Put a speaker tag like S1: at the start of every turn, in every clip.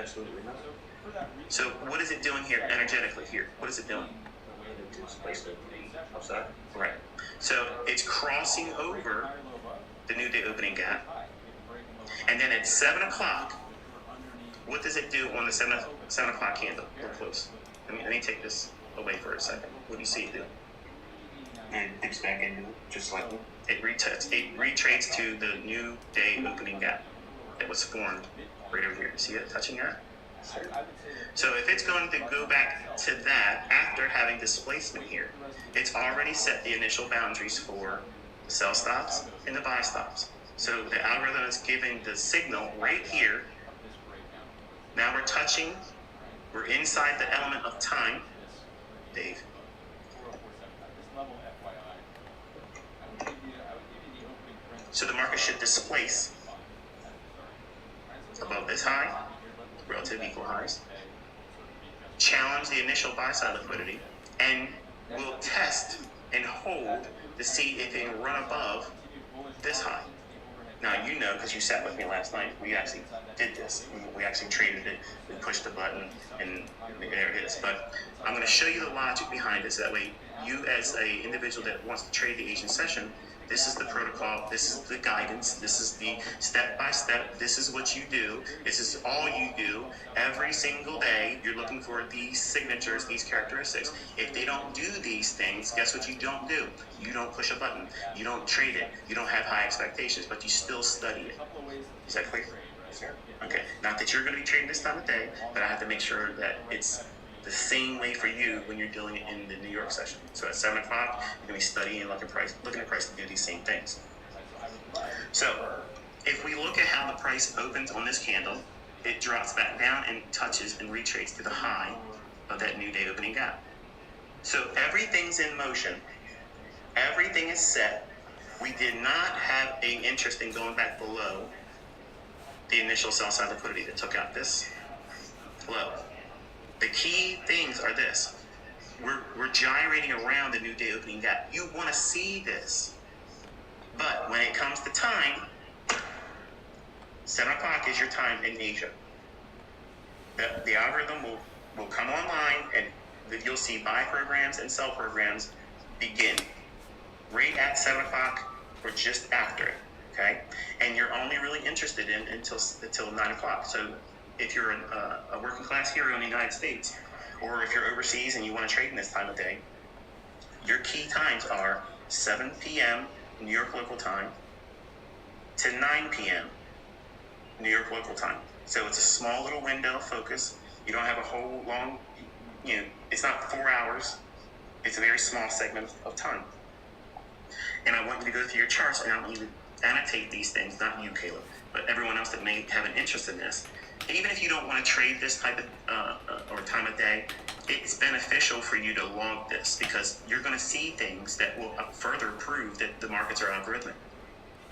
S1: Absolutely not.
S2: So what is it doing here energetically here? What is it doing?
S1: Displacement upside.
S2: Right. So it's crossing over the new day opening gap. And then at 7 o'clock, what does it do on the 7 o'clock candle? Real close. Let me take this away for a second. What do you see it do?
S1: And dips back into it, just like
S2: It retrades to the new day opening gap that was formed right over here. See it touching that? So if it's going to go back to that after having displacement here, it's already set the initial boundaries for the sell stops and the buy stops. So the algorithm is giving the signal right here. Now we're inside the element of time, Dave. So the market should displace above this high, relative equal highs, challenge the initial buy side liquidity, and will test and hold to see if it can run above this high. Now, you know, because you sat with me last night, we actually did this. We actually traded it, we pushed the button, and there it is. But I'm going to show you the logic behind it, so that way you, as an individual that wants to trade the Asian session, this is the protocol, this is the guidance, this is the step-by-step, this is what you do, this is all you do. Every single day, you're looking for these signatures, these characteristics. If they don't do these things, guess what you don't do? You don't push a button, you don't trade it, you don't have high expectations, but you still study it. Is that clear?
S1: sir.
S2: Okay, not that you're going to be trading this time of day, but I have to make sure that it's the same way for you when you're doing it in the New York session. So at 7 o'clock, you're going to be studying and looking at price to do these same things. So if we look at how the price opens on this candle, it drops back down and touches and retraces to the high of that new day opening gap. So everything's in motion. Everything is set. We did not have an interest in going back below the initial sell side liquidity that took out this low. The key things are this. We're gyrating around the new day opening gap. You want to see this. But when it comes to time, 7 o'clock is your time in Asia. The algorithm will come online, and you'll see buy programs and sell programs begin right at 7 o'clock or just after it. Okay? And you're only really interested in until 9 o'clock. So if you're a working class hero in the United States, or if you're overseas and you want to trade in this time of day, your key times are 7 p.m. New York local time to 9 p.m. New York local time. So it's a small little window of focus. You don't have a whole long, it's not 4 hours. It's a very small segment of time. And I want you to go through your charts, and I want you to annotate these things, not you, Caleb, but everyone else that may have an interest in this. Even if you don't want to trade this type of or time of day, it's beneficial for you to log this, because you're going to see things that will further prove that the markets are algorithmic,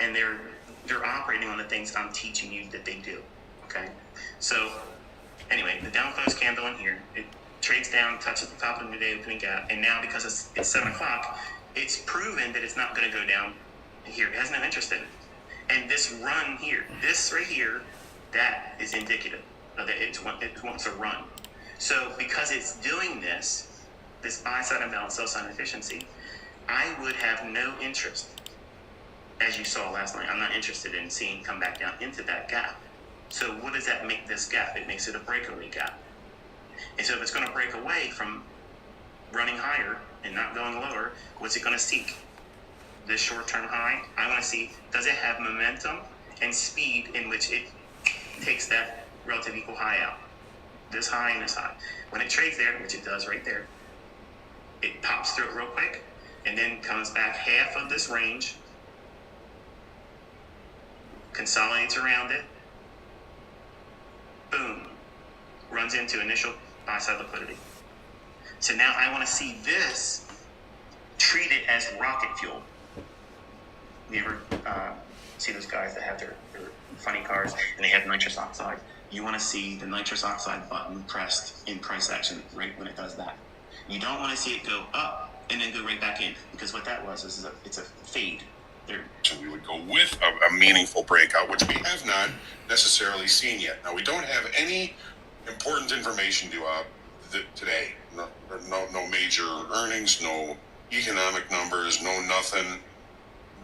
S2: and they're operating on the things I'm teaching you that they do. Okay, so anyway, the down close candle in here, it trades down, touches the top of the new day opening gap, and now because it's 7 o'clock, it's proven that it's not going to go down here. It has no interest in it. And this run here, this right here, that is indicative of that it wants to run. So because it's doing this buy side imbalance, sell side efficiency, I would have no interest, as you saw last night. I'm not interested in seeing come back down into that gap. So what does that make this gap? It makes it a breakaway gap. And so if it's going to break away from running higher and not going lower, what's it going to seek? This short-term high? I want to see, does it have momentum and speed in which it takes that relative equal high out? This high and this high. When it trades there, which it does right there, it pops through it real quick and then comes back half of this range, consolidates around it, boom, runs into initial buy side liquidity. So now I want to see this treated as rocket fuel. You ever see those guys that have their funny cars and they have nitrous oxide? You want to see the nitrous oxide button pressed in price action right when it does that. You don't want to see it go up and then go right back in, because what that was is it's a fade.
S3: So we would go with a meaningful breakout, which we have not necessarily seen yet. Now, we don't have any important information due out today. No major earnings, no economic numbers, no nothing.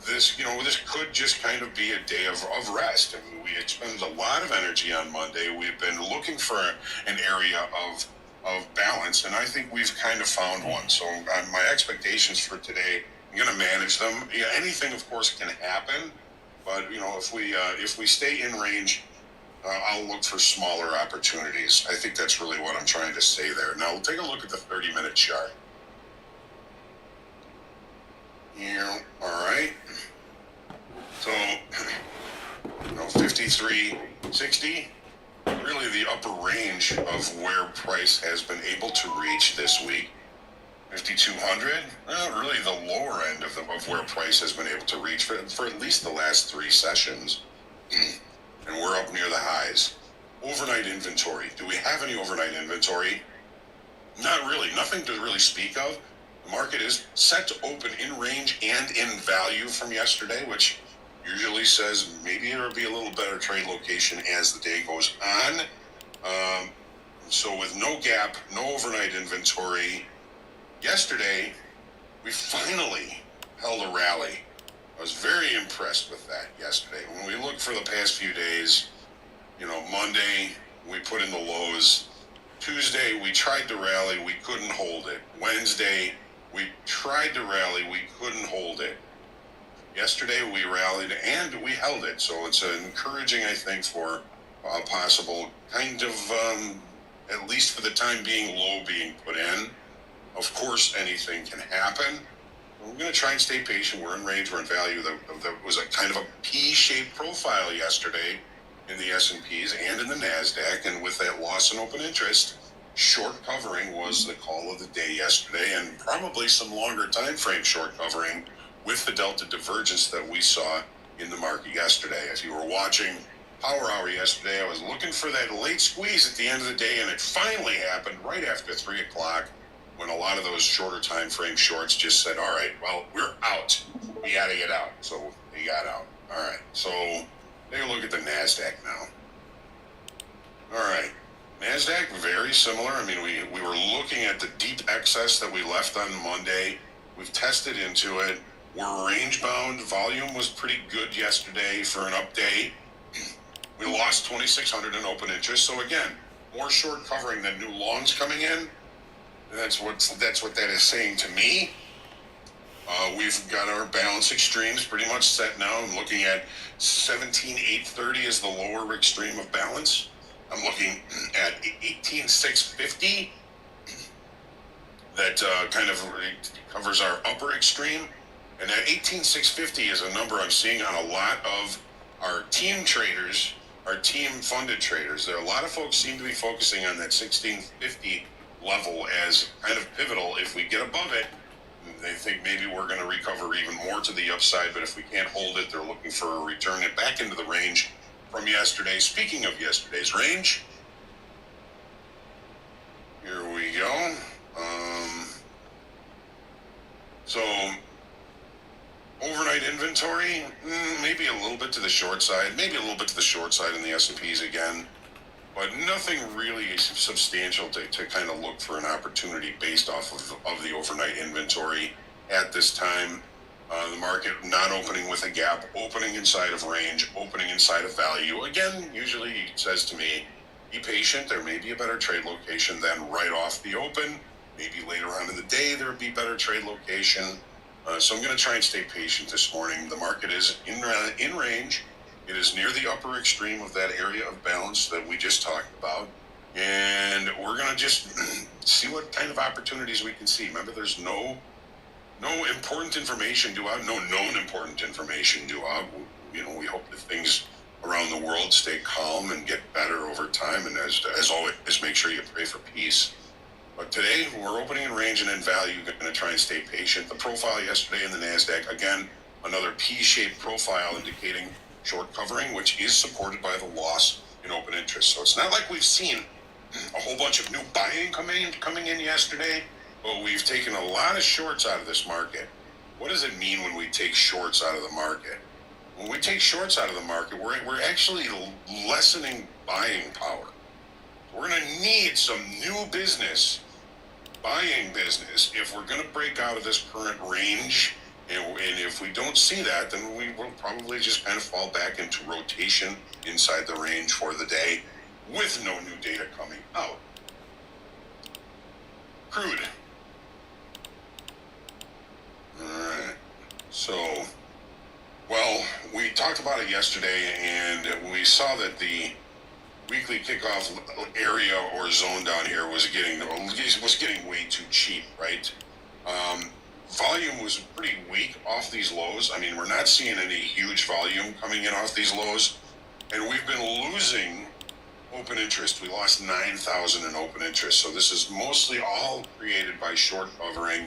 S3: This could just kind of be a day of rest. I mean, we expended a lot of energy on Monday. We've been looking for an area of balance, and I think we've kind of found one. So my expectations for today, I'm going to manage them. Yeah, anything, of course, can happen, but if we stay in range, I'll look for smaller opportunities. I think that's really what I'm trying to say there. Now, we'll take a look at the 30-minute chart. Yeah, all right. So, 53.60, really the upper range of where price has been able to reach this week. 5,200, really the lower end of where price has been able to reach for at least the last 3 sessions. And we're up near the highs. Overnight inventory. Do we have any overnight inventory? Not really. Nothing to really speak of. The market is set to open in range and in value from yesterday, which usually says maybe there'll be a little better trade location as the day goes on. So with no gap, no overnight inventory, yesterday we finally held a rally. I was very impressed with that yesterday. When we look for the past few days, Monday we put in the lows. Tuesday we tried to rally, we couldn't hold it. Wednesday we tried to rally, we couldn't hold it. Yesterday we rallied and we held it. So it's encouraging, I think, for a possible kind of, at least for the time being, low being put in. Of course, anything can happen. We're going to try and stay patient. We're in range. We're in value. There was a kind of a P-shaped profile yesterday in the S&Ps and in the NASDAQ. And with that loss in open interest, short covering was the call of the day yesterday, and probably some longer time frame short covering with the delta divergence that we saw in the market yesterday. If you were watching Power Hour yesterday, I was looking for that late squeeze at the end of the day, and it finally happened right after 3 o'clock. When a lot of those shorter time frame shorts just said, all right, well, we're out. We got to get out. So we got out. All right. So take a look at the NASDAQ now. All right. NASDAQ, very similar. I mean, we were looking at the deep excess that we left on Monday. We've tested into it. We're range bound. Volume was pretty good yesterday for an update. We lost 2,600 in open interest. So again, more short covering than new longs coming in. That's what that is saying to me. We've got our balance extremes pretty much set now. I'm looking at 17,830 as the lower extreme of balance. I'm looking at 18,650. That kind of covers our upper extreme. And that 18,650 is a number I'm seeing on a lot of our team traders, our team funded traders. There are a lot of folks seem to be focusing on that 1650 level as kind of pivotal. If we get above it, they think maybe we're going to recover even more to the upside, but if we can't hold it, they're looking for a return it back into the range from yesterday. Speaking of yesterday's range, here we go. So overnight inventory, maybe a little bit to the short side, maybe a little bit to the short side in the S&Ps again. But nothing really substantial to kind of look for an opportunity based off of the overnight inventory at this time. The market not opening with a gap, opening inside of range, opening inside of value. Again, usually it says to me, be patient. There may be a better trade location than right off the open. Maybe later on in the day there would be better trade location. So I'm going to try and stay patient this morning. The market is in range. It is near the upper extreme of that area of balance that we just talked about. And we're going to just see what kind of opportunities we can see. Remember, there's no important information due out, no known important information due out. We hope that things around the world stay calm and get better over time. And as always, make sure you pray for peace. But today, we're opening in range and in value. We're going to try and stay patient. The profile yesterday in the NASDAQ, again, another P-shaped profile indicating short covering, which is supported by the loss in open interest. So it's not like we've seen a whole bunch of new buying coming in yesterday, but we've taken a lot of shorts out of this market. What does it mean when we take shorts out of the market? When we take shorts out of the market, we're actually lessening buying power. We're going to need some new business, buying business, if we're going to break out of this current range. And if we don't see that, then we will probably just kind of fall back into rotation inside the range for the day with no new data coming out. Crude. All right. So, well, we talked about it yesterday, and we saw that the weekly kickoff area or zone down here was getting way too cheap, right? Volume was pretty weak off these lows. I mean, we're not seeing any huge volume coming in off these lows, and we've been losing open interest. We lost 9,000 in open interest. So this is mostly all created by short covering.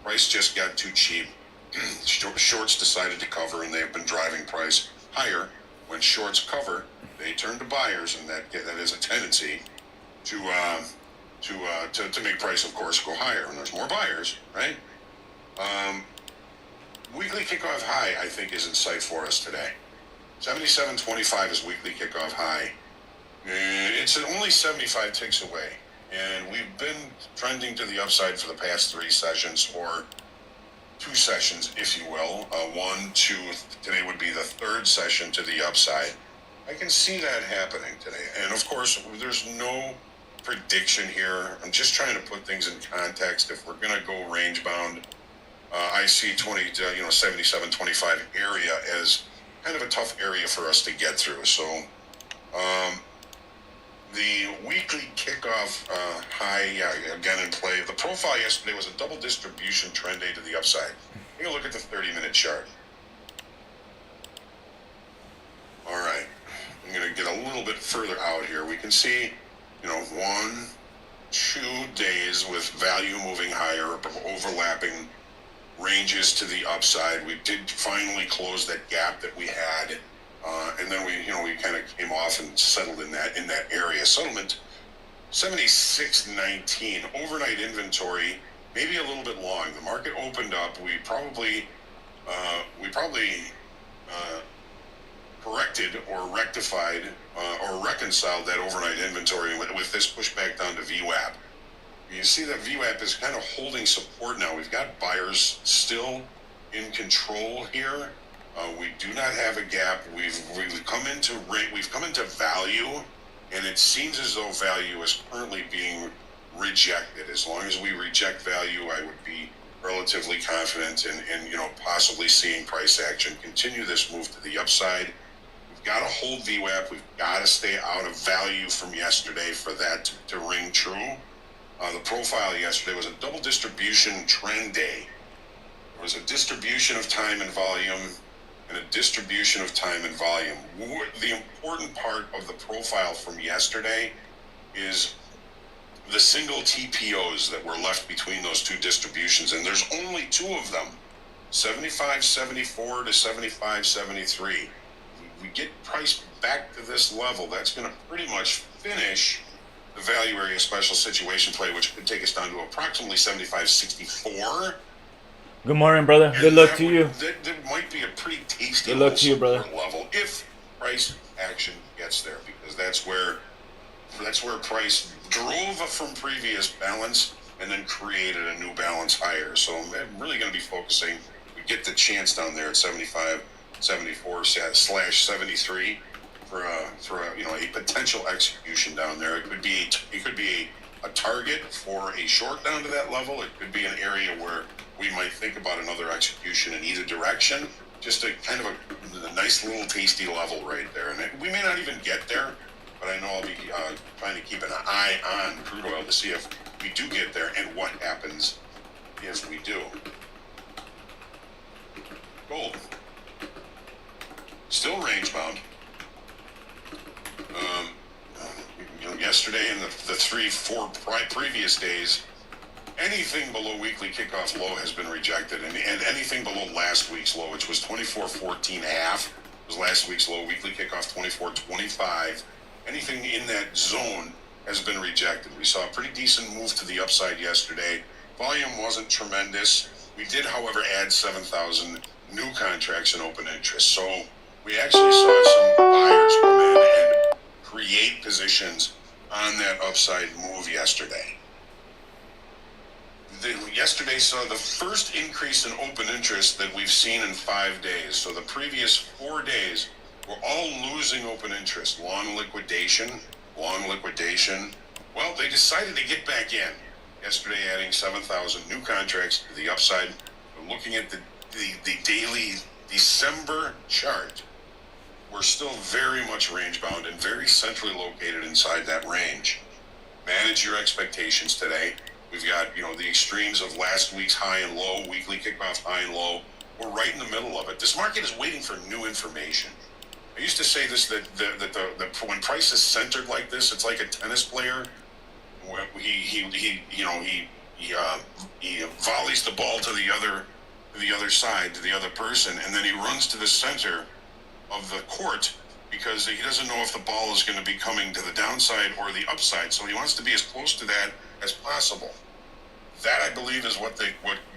S3: Price just got too cheap. Shorts decided to cover, and they've been driving price higher. When shorts cover, they turn to buyers, and that is a tendency to make price, of course, go higher. And there's more buyers, right? Weekly kickoff high, I think, is in sight for us today. 77.25 is weekly kickoff high. It's only 75 ticks away, and we've been trending to the upside for the past 3 sessions, or 2 sessions, if you will. 1, 2, today would be the 3rd session to the upside. I can see that happening today, and of course, there's no prediction here. I'm just trying to put things in context. If we're going to go range bound, I see 77.25 area as kind of a tough area for us to get through. So the weekly kickoff high, again in play. The profile yesterday was a double distribution trend day to the upside. Take a look at the 30-minute chart. All right, I'm going to get a little bit further out here. We can see, 1, 2 days with value moving higher, overlapping ranges to the upside. We did finally close that gap that we had, and then we kind of came off and settled in that area. Settlement 76.19. Overnight inventory maybe a little bit long. The market opened up. We probably corrected or rectified or reconciled that overnight inventory with this pushback down to VWAP. You see that VWAP is kind of holding support now. We've got buyers still in control here. We do not have a gap. We've come into value, and it seems as though value is currently being rejected. As long as we reject value, I would be relatively confident in possibly seeing price action continue this move to the upside. We've got to hold VWAP. We've got to stay out of value from yesterday for that to ring true. The profile yesterday was a double distribution trend day. There was a distribution of time and volume and a distribution of time and volume. The important part of the profile from yesterday is the single TPOs that were left between those 2 distributions, and there's only 2 of them, 75.74 to 75.73. We get price back to this level, that's going to pretty much finish the value area special situation play, which could take us down to approximately 75.64.
S4: Good morning, brother. Good luck to you.
S3: That might be a pretty tasty
S4: good luck to you, brother.
S3: Level if price action gets there, because that's where price drove from previous balance and then created a new balance higher. So I'm really going to be focusing. We get the chance down there at 75.74/73 for a potential execution down there. It could be a target for a short down to that level. It could be an area where we might think about another execution in either direction. Just a kind of a nice little tasty level right there. And we may not even get there, but I know I'll be trying to keep an eye on crude oil to see if we do get there and what happens if we do. Gold. Still range bound. Yesterday and the 3-4 previous days, anything below weekly kickoff low has been rejected, and anything below last week's low, which was 24.14.5, was last week's low. Weekly kickoff 24.25. Anything in that zone has been rejected. We saw a pretty decent move to the upside yesterday. Volume wasn't tremendous. We did, however, add 7,000 new contracts in open interest. So we actually saw some buyers come in and create positions on that upside move yesterday. Yesterday saw the first increase in open interest that we've seen in 5 days. So the previous 4 days were all losing open interest. Long liquidation. Well, they decided to get back in. Yesterday adding 7,000 new contracts to the upside. We're looking at the daily December chart. We're still very much range bound and very centrally located inside that range. Manage your expectations today. We've got, the extremes of last week's high and low, weekly kickoff high and low. We're right in the middle of it. This market is waiting for new information. I used to say this, that when price is centered like this, it's like a tennis player. He volleys the ball to the other side, to the other person, and then he runs to the center of the court because he doesn't know if the ball is going to be coming to the downside or the upside. So he wants to be as close to that as possible. That, I believe, is what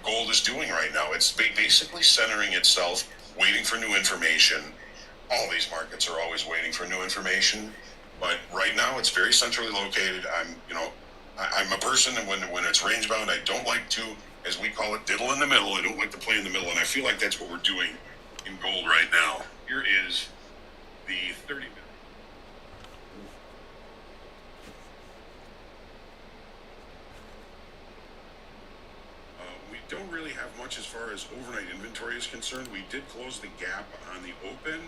S3: gold is doing right now. It's basically centering itself, waiting for new information. All these markets are always waiting for new information, but right now it's very centrally located. I'm a person, and when it's range bound, I don't like to, as we call it, diddle in the middle. I don't like to play in the middle, and I feel like that's what we're doing in gold right now. Here is the 30-minute. We don't really have much as far as overnight inventory is concerned. We did close the gap on the open,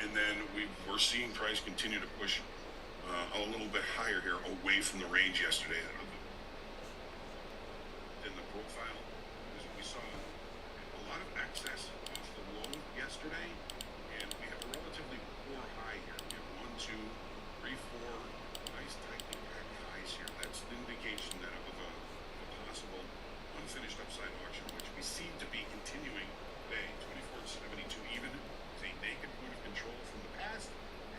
S3: and then we're seeing price continue to push a little bit higher here, away from the range yesterday. In the profile, we saw a lot of excess off the low yesterday, and we have a relatively poor high here. We have 1, 2, 3, 4 nice tightly packed highs here. That's an indication that of a possible unfinished upside auction, which we seem to be continuing today. 24.72 even is a naked point of control from the past.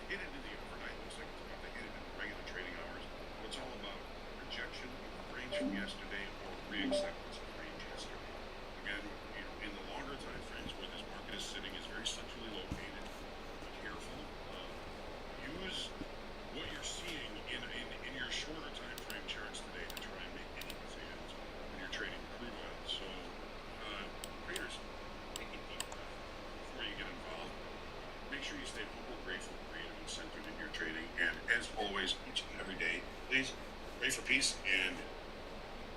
S3: Hit it into the overnight. Looks like it's about to hit it in the regular trading hours. So it's all about rejection of range from yesterday or re-acceptance of range yesterday. Again, in the longer time frames where this market is sitting is very centrally located. Be careful. Use what you're seeing in your shorter time frame charts today to try and make any decisions when you're trading crude oil. So, traders, take a deep breath before you get involved. Make sure you stay humble, grateful, creative, and centered in your trading. And as always, each and every day, please pray for peace and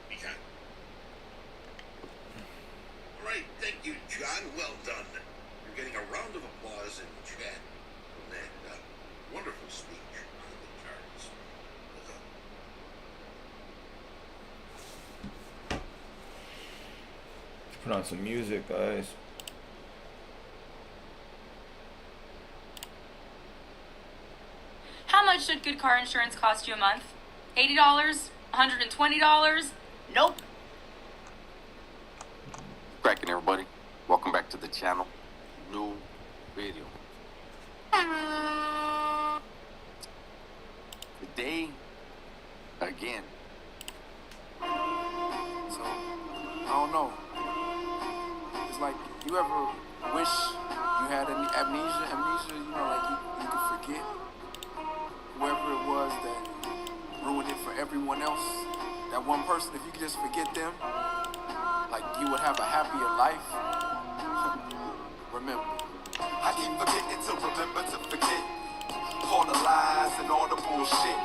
S3: be kind.
S5: All right, thank you, John. Well done. You're getting a round of applause in chat from that wonderful speech on the charts. Well done.
S4: Let's put on some music, guys.
S6: How much should good car insurance cost you a month? $80? $120? Nope.
S7: Cracking, everybody. Welcome back to the channel. New video. Today, again. So, I don't know. It's like, you ever wish you had any amnesia, like you could forget whoever it was that ruined it for everyone else. That one person, if you could just forget them, like you would have a happier life. Remember.
S8: I keep forgetting to remember to forget all the lies and all the bullshit,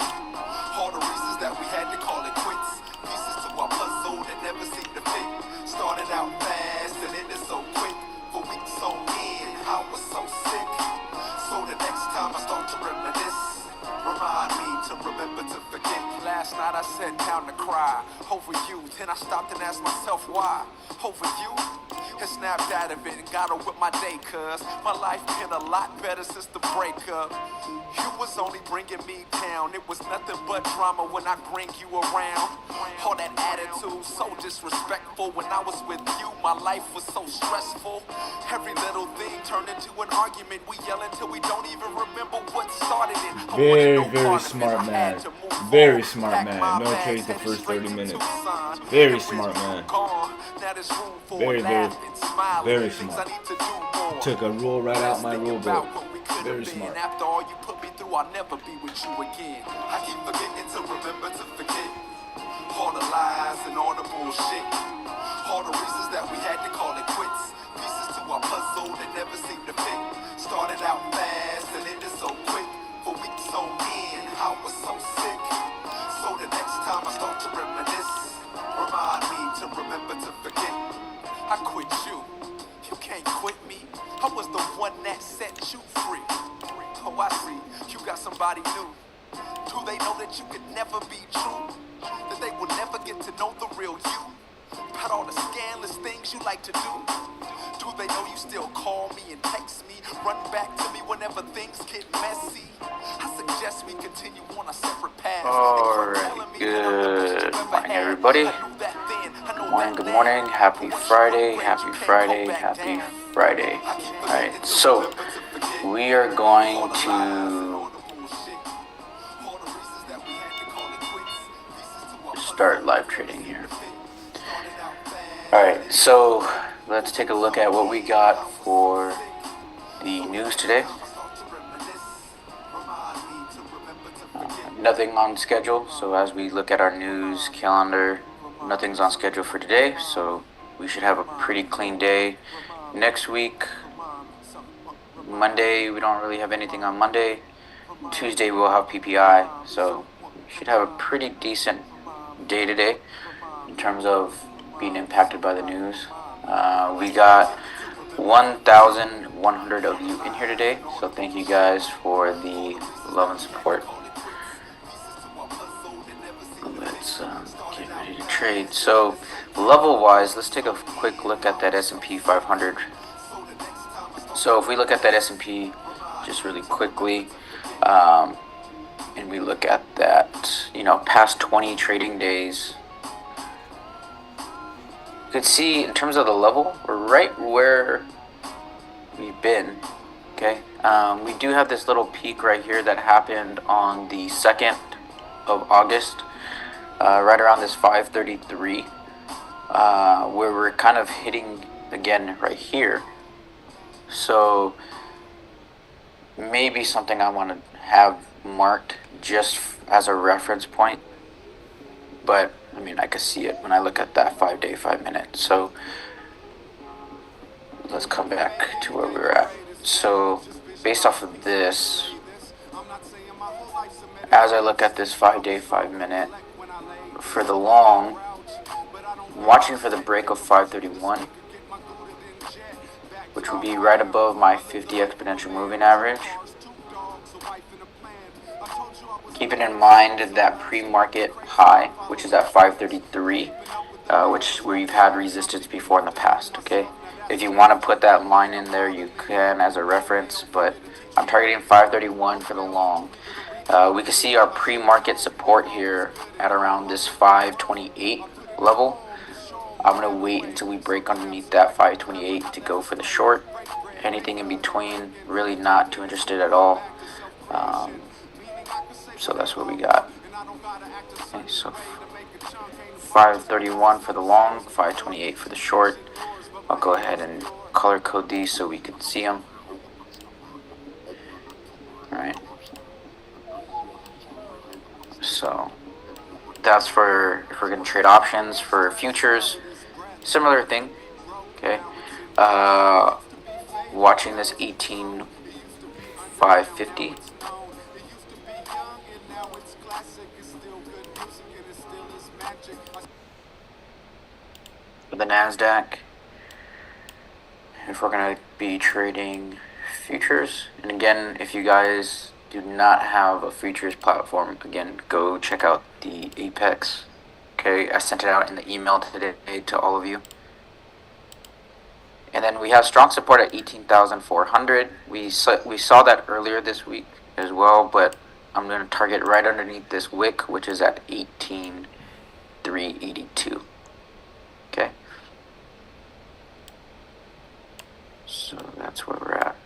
S8: all the reasons that we had to call it quits. Pieces to our puzzle that never seemed to fit. Started out fast and ended so quick. For weeks on end, I was so sick. So the next time I start to reminisce, remind me to remember to forget.
S7: Last night I sat down to cry over you. Then I stopped and asked myself why. Over you? And snapped out of it and got on with my day, cuz my life been a lot better since the breakup. You was only bringing me down. It was nothing but drama when I bring you around. All that attitude, so disrespectful. When I was with you, my life was so stressful. Every little thing turned into an argument. We yell until we don't even remember what started it.
S4: Very smart man. Very smart man. No trades the first 30 minutes. Very smart man. Very smart.
S7: on.
S4: Took a rule right out my rule book. Very
S7: Very
S4: smart.
S7: After all you put me through, I'll never be with you again. I keep forgetting to remember to forget all the lies and all the bullshit, all the reasons that we had to call it quits. Pieces to our puzzle that never seemed to fit. Started out fast and ended so quick. For weeks on end, I was so sick. So the next time I start to reminisce, remind me to remember to forget. I quit you. You can't quit me. I was the one that set you free. Oh, I see. You got somebody new. Do they know that you could never be true? That they will never get to know the real you? About all the scandalous things you like to do? Do they know you still call me and text me? Run back to me whenever things get messy? I suggest we continue on a separate path.
S9: Alright, good morning everybody. Good morning, happy Friday, happy Friday, happy Friday. Alright, so we are going to start live trading here. Alright, so let's take a look at what we got for the news today. Nothing on schedule, so as we look at our news calendar, nothing's on schedule for today, so we should have a pretty clean day. Next week, Monday, we don't really have anything on Monday. Tuesday, we'll have PPI, so we should have a pretty decent day today in terms of being impacted by the news. We got 1,100 of you in here today, so thank you guys for the love and support. Let's get ready to trade. So level wise, let's take a quick look at that S&P 500. So if we look at that S&P just really quickly, and we look at that, past 20 trading days, you can see in terms of the level, we're right where we've been. Okay, we do have this little peak right here that happened on the 2nd of August, right around this 533, where we're kind of hitting again right here. So maybe something I want to have marked just as a reference point, but I mean, I could see it when I look at that 5-day, 5-minute. So let's come back to where we were at. So based off of this, as I look at this 5-day, 5-minute, for the long, I'm watching for the break of 531, which would be right above my 50 exponential moving average. Keeping in mind that pre-market high, which is at 533, which we've had resistance before in the past. Okay, if you want to put that line in there, you can as a reference, but I'm targeting 531 for the long. We can see our pre-market support here at around this 528 level. I'm going to wait until we break underneath that 528 to go for the short. Anything in between, really not too interested at all. So that's what we got. Okay, so 531 for the long, 528 for the short. I'll go ahead and color code these so we can see them. Alright. So that's for if we're going to trade options. For futures, similar thing. Okay. Watching this 18,550. For the NASDAQ, if we're going to be trading futures, and again, if you guys do not have a futures platform, again, go check out the Apex. Okay, I sent it out in the email today to all of you. And then we have strong support at 18,400. We saw that earlier this week as well, but I'm going to target right underneath this wick, which is at 18,382. Okay. So that's where we're at.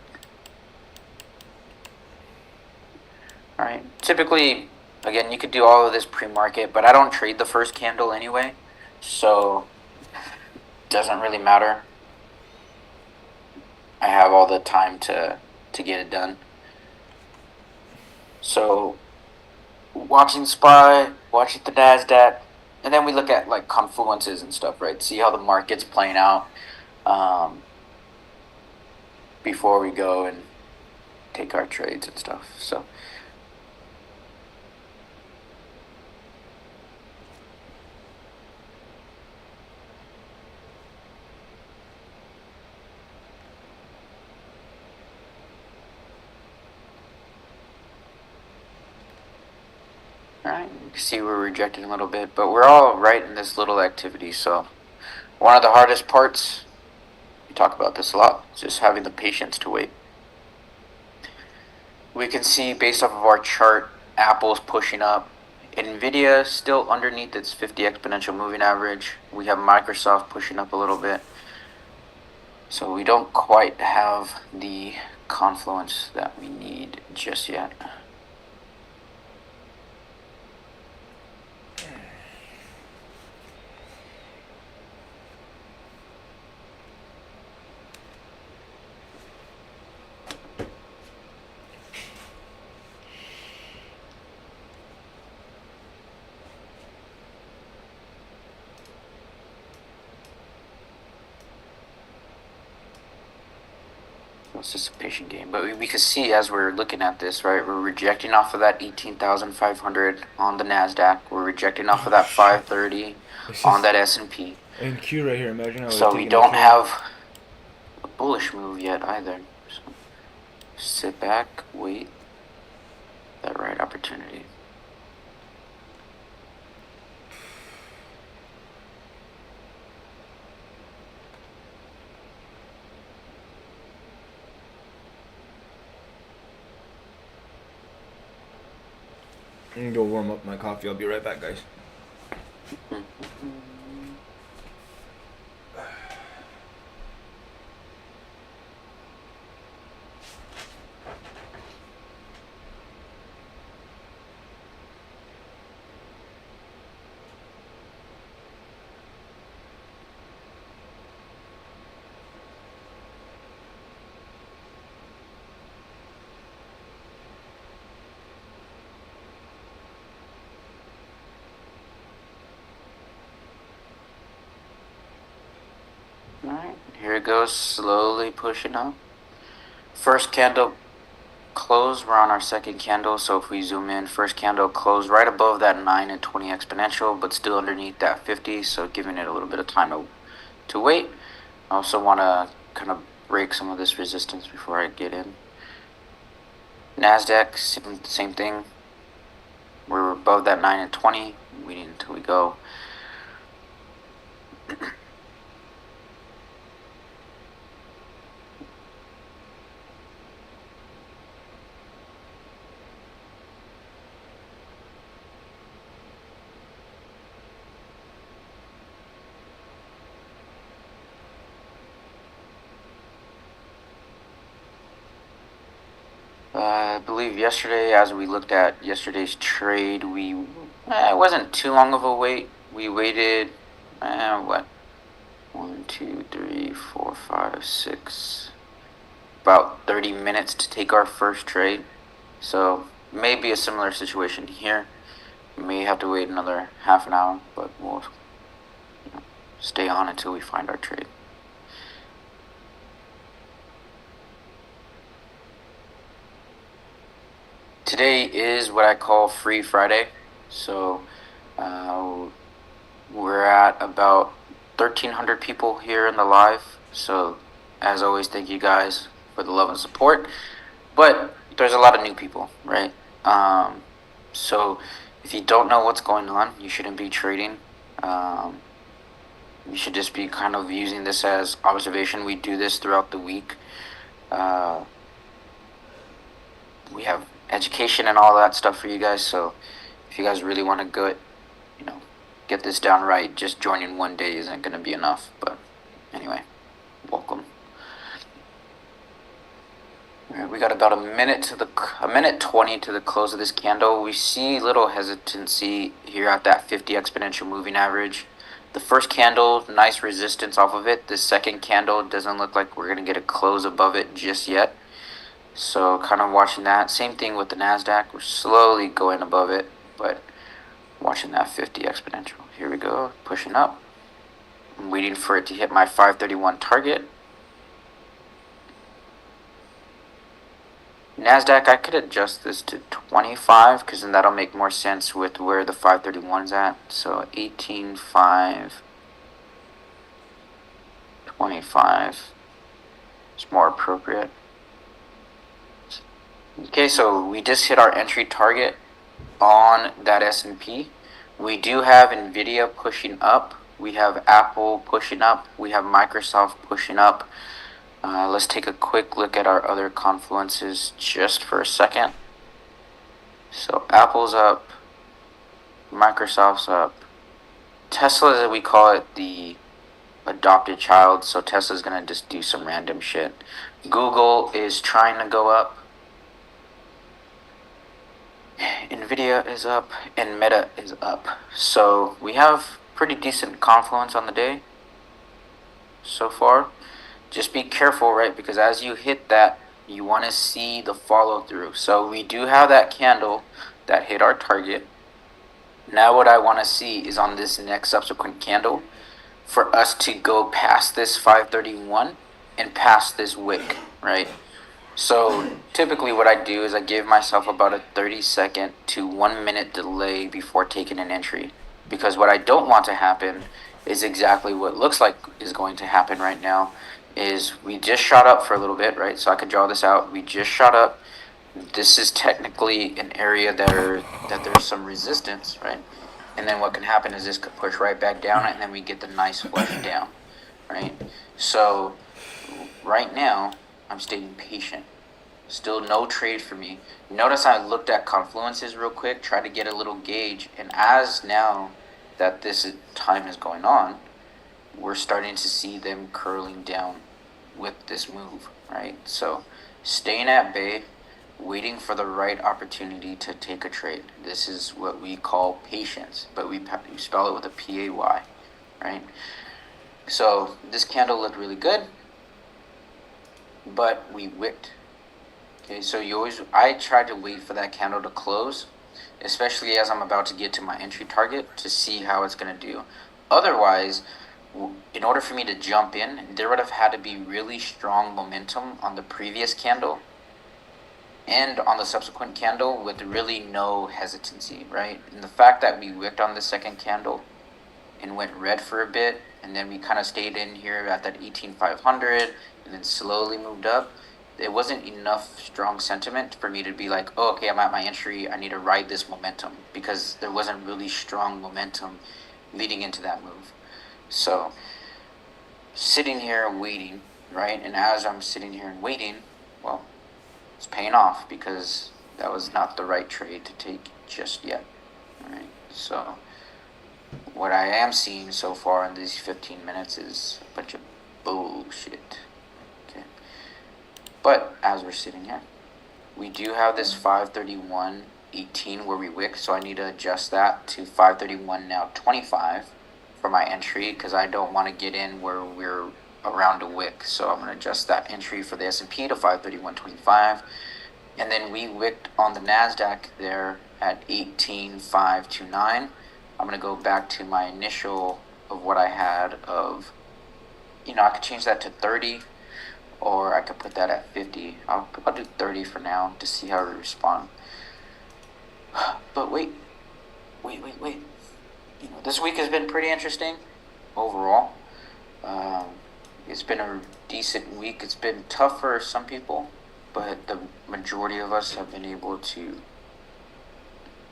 S9: Alright, typically, again, you could do all of this pre-market, but I don't trade the first candle anyway, so it doesn't really matter. I have all the time to get it done. So watching SPY, watching the NASDAQ, and then we look at like confluences and stuff, right? See how the market's playing out before we go and take our trades and stuff. So alright, you can see we're rejecting a little bit, but we're all right in this little activity. So one of the hardest parts, we talk about this a lot, is just having the patience to wait. We can see based off of our chart, Apple's pushing up. Nvidia still underneath its 50 exponential moving average. We have Microsoft pushing up a little bit. So we don't quite have the confluence that we need just yet. It's just a patient game, but we can see as we're looking at this, right? We're rejecting off of that 18,500 on the Nasdaq. We're rejecting off of that 530 on that S&P.
S4: And Q right here. Imagine how.
S9: So we don't have a bullish move yet either. So sit back, wait that right opportunity.
S4: I'm gonna go warm up my coffee. I'll be right back, guys.
S9: Alright, here it goes, slowly pushing up. First candle close, we're on our second candle, so if we zoom in, first candle closed right above that 9 and 20 exponential, but still underneath that 50, so giving it a little bit of time to wait. I also want to kind of break some of this resistance before I get in. NASDAQ, same thing. We're above that 9 and 20, waiting until we go. I believe yesterday, as we looked at yesterday's trade, it wasn't too long of a wait. We waited, what? 1, 2, 3, 4, 5, 6, about 30 minutes to take our first trade. So maybe a similar situation here. We may have to wait another half an hour, but we'll stay on until we find our trade. Today is what I call Free Friday, so we're at about 1,300 people here in the live, so as always, thank you guys for the love and support, but there's a lot of new people, right? So if you don't know what's going on, you shouldn't be trading. You should just be kind of using this as observation. We do this throughout the week. We have education and all that stuff for you guys, so if you guys really want to go, get this down right, just joining one day isn't going to be enough. But anyway, welcome. All right, we got about a minute 20 to the close of this candle. We see little hesitancy here at that 50 exponential moving average. The first candle, nice resistance off of it. The second candle doesn't look like we're going to get a close above it just yet. So kind of watching that. Same thing with the NASDAQ. We're slowly going above it, but watching that 50 exponential. Here we go, pushing up. I'm waiting for it to hit my 531 target. NASDAQ, I could adjust this to 25 because then that'll make more sense with where the 531's at. So 18.5, 25 is more appropriate. Okay, so we just hit our entry target on that S&P. We do have Nvidia pushing up. We have Apple pushing up. We have Microsoft pushing up. Let's take a quick look at our other confluences just for a second. So Apple's up. Microsoft's up. Tesla, as we call it, the adopted child. So Tesla's going to just do some random shit. Google is trying to go up. Nvidia is up and Meta is up. So we have pretty decent confluence on the day so far. Just be careful, right? Because as you hit that, you want to see the follow through. So we do have that candle that hit our target. Now what I want to see is on this next subsequent candle for us to go past this 531 and past this wick, right? So typically what I do is I give myself about a 30-second to 1 minute delay before taking an entry. Because what I don't want to happen is exactly what looks like is going to happen right now. Is we just shot up for a little bit, right? So I could draw this out. We just shot up. This is technically an area that there's some resistance, right? And then what can happen is this could push right back down and then we get the nice flush down, right? So right now, I'm staying patient. Still no trade for me. Notice I looked at confluences real quick, tried to get a little gauge, and as now that this time is going on, we're starting to see them curling down with this move, right? So staying at bay, waiting for the right opportunity to take a trade. This is what we call patience, but we spell it with a P-A-Y, right? So this candle looked really good, but we wicked. Okay, so I try to wait for that candle to close, especially as I'm about to get to my entry target to see how it's going to do. Otherwise, in order for me to jump in, there would have had to be really strong momentum on the previous candle and on the subsequent candle with really no hesitancy, right? And the fact that we wicked on the second candle and went red for a bit, and then we kind of stayed in here at that 18,500 and then slowly moved up, it wasn't enough strong sentiment for me to be like, oh, okay, I'm at my entry, I need to ride this momentum, because there wasn't really strong momentum leading into that move. So sitting here waiting, right? And as I'm sitting here and waiting, well, it's paying off because that was not the right trade to take just yet. All right. So what I am seeing so far in these 15 minutes is a bunch of bullshit. Okay. But as we're sitting here, we do have this 531.18 where we wick, so I need to adjust that to 531 now 25 for my entry because I don't want to get in where we're around a wick. So I'm going to adjust that entry for the S&P to 531.25. And then we wicked on the NASDAQ there at 18,529. I'm going to go back to my initial of what I had of, I could change that to 30 or I could put that at 50. I'll do 30 for now to see how we respond. But wait. This week has been pretty interesting overall. It's been a decent week. It's been tough for some people, but the majority of us have been able to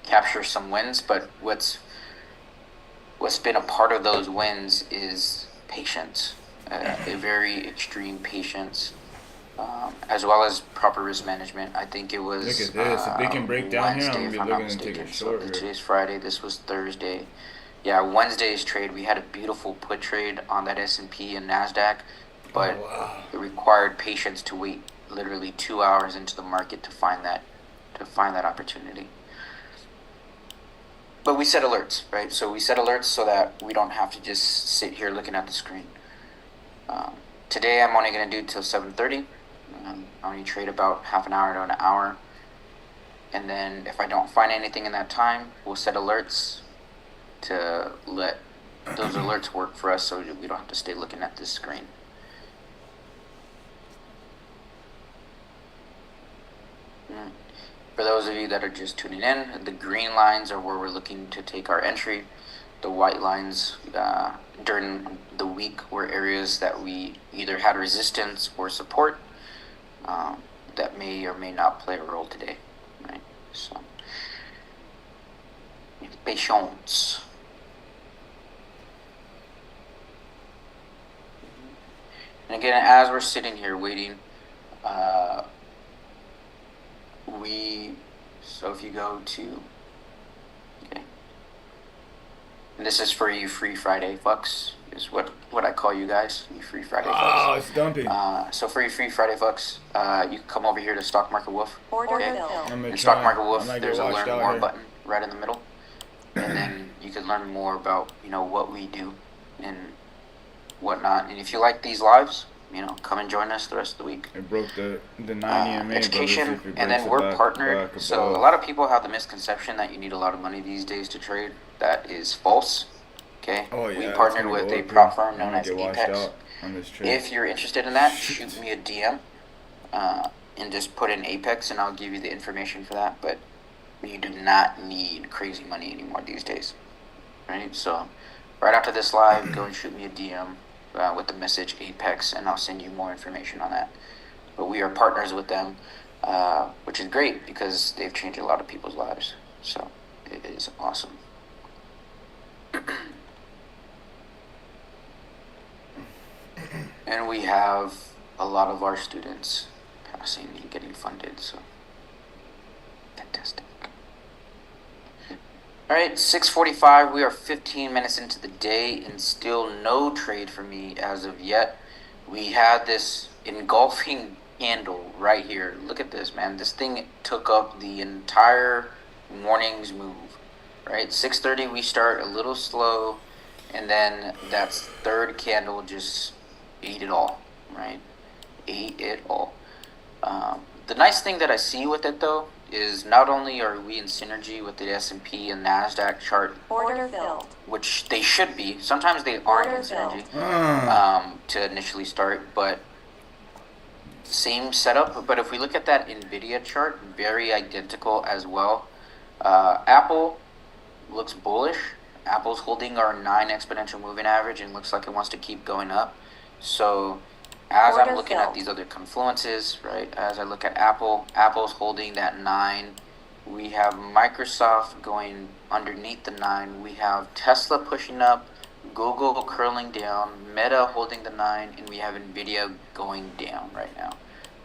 S9: capture some wins. But what's been a part of those wins is patience, a very extreme patience, as well as proper risk management. I think it was
S4: Look at this. If they can break down here, I'm
S9: Wednesday,
S4: going
S9: if
S4: to be
S9: I'm not
S4: looking to take
S9: mistaken.
S4: a
S9: So
S4: short here.
S9: today's Friday. This was Thursday. Yeah, Wednesday's trade, we had a beautiful put trade on that S&P and NASDAQ, but it required patience to wait literally 2 hours into the market to find that opportunity. but we set alerts, right? So we set alerts so that we don't have to just sit here looking at the screen. Today I'm only going to do till 7:30. I only trade about half an hour to an hour. And then if I don't find anything in that time, we'll set alerts to let those alerts work for us so we don't have to stay looking at this screen. For those of you that are just tuning in, the green lines are where we're looking to take our entry. The white lines during the week were areas that we either had resistance or support that may or may not play a role today, right? So, patience. And again, as we're sitting here waiting, so if you go to, okay, and this is for you free Friday fucks, is what I call you guys, you free Friday fucks.
S4: Oh, it's dumpy.
S9: So for you free Friday fucks, you can come over here to Stock Market Wolf. Okay? In Stock
S4: try.
S9: Market Wolf,
S4: I might
S9: there's
S4: get
S9: a
S4: washed
S9: learn
S4: out
S9: more
S4: here.
S9: button right in the middle, and then you can learn more about what we do and whatnot. And if you like these lives, come and join us the rest of the week.
S4: It broke the 90 MA,
S9: Education,
S4: but
S9: and then we're partnered. So a lot of people have the misconception that you need a lot of money these days to trade. That is false. Okay.
S4: Oh, yeah,
S9: we
S4: it's
S9: partnered
S4: gonna
S9: with
S4: go
S9: a
S4: up
S9: prop
S4: here.
S9: firm known
S4: I'm
S9: as
S4: gonna get washed
S9: Apex.
S4: out on this trade.
S9: If you're interested in that, shoot me a DM and just put in Apex, and I'll give you the information for that. But you do not need crazy money anymore these days, right? So right after this live, go and shoot me a DM with the message Apex, and I'll send you more information on that. But we are partners with them, which is great because they've changed a lot of people's lives. So it is awesome. And we have a lot of our students passing and getting funded, so fantastic. All right, 6:45. We are 15 minutes into the day and still no trade for me as of yet. We had this engulfing candle right here. Look at this, man. This thing took up the entire morning's move, right? 6:30 we start a little slow, and then that third candle just ate it all, right? Ate it all. The nice thing that I see with it though is not only are we in synergy with the S&P and NASDAQ chart,
S10: Order filled.
S9: which they should be. Sometimes they aren't in synergy to initially start, but same setup. But if we look at that NVIDIA chart, very identical as well. Apple looks bullish. Apple's holding our 9 exponential moving average and looks like it wants to keep going up. So as I'm looking at these other confluences, right, as I look at Apple's holding that 9. We have Microsoft going underneath the 9. We have Tesla pushing up, Google curling down, Meta holding the 9, and we have NVIDIA going down right now.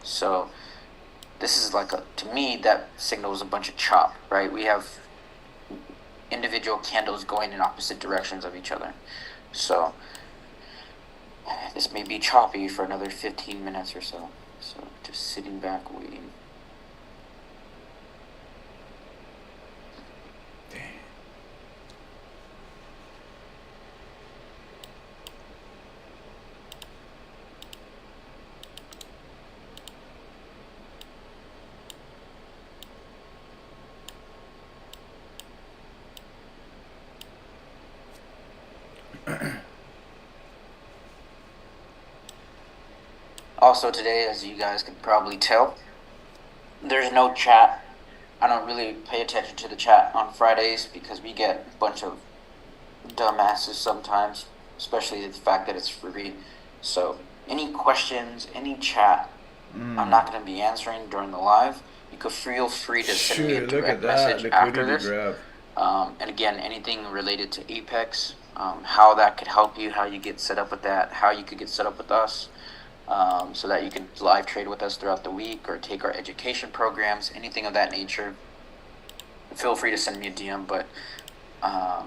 S9: So this is like to me, that signals a bunch of chop, right? We have individual candles going in opposite directions of each other. So this may be choppy for another 15 minutes or so. So just sitting back waiting. Also today, as you guys can probably tell, there's no chat. I don't really pay attention to the chat on Fridays because we get a bunch of dumbasses sometimes, especially the fact that it's free. So any questions, any chat, I'm not going to be answering during the live. You could feel free to send me a direct message after this. And again, anything related to Apex, how that could help you, how you get set up with that, how you could get set up with us. So that you can live trade with us throughout the week or take our education programs, anything of that nature. Feel free to send me a DM, but I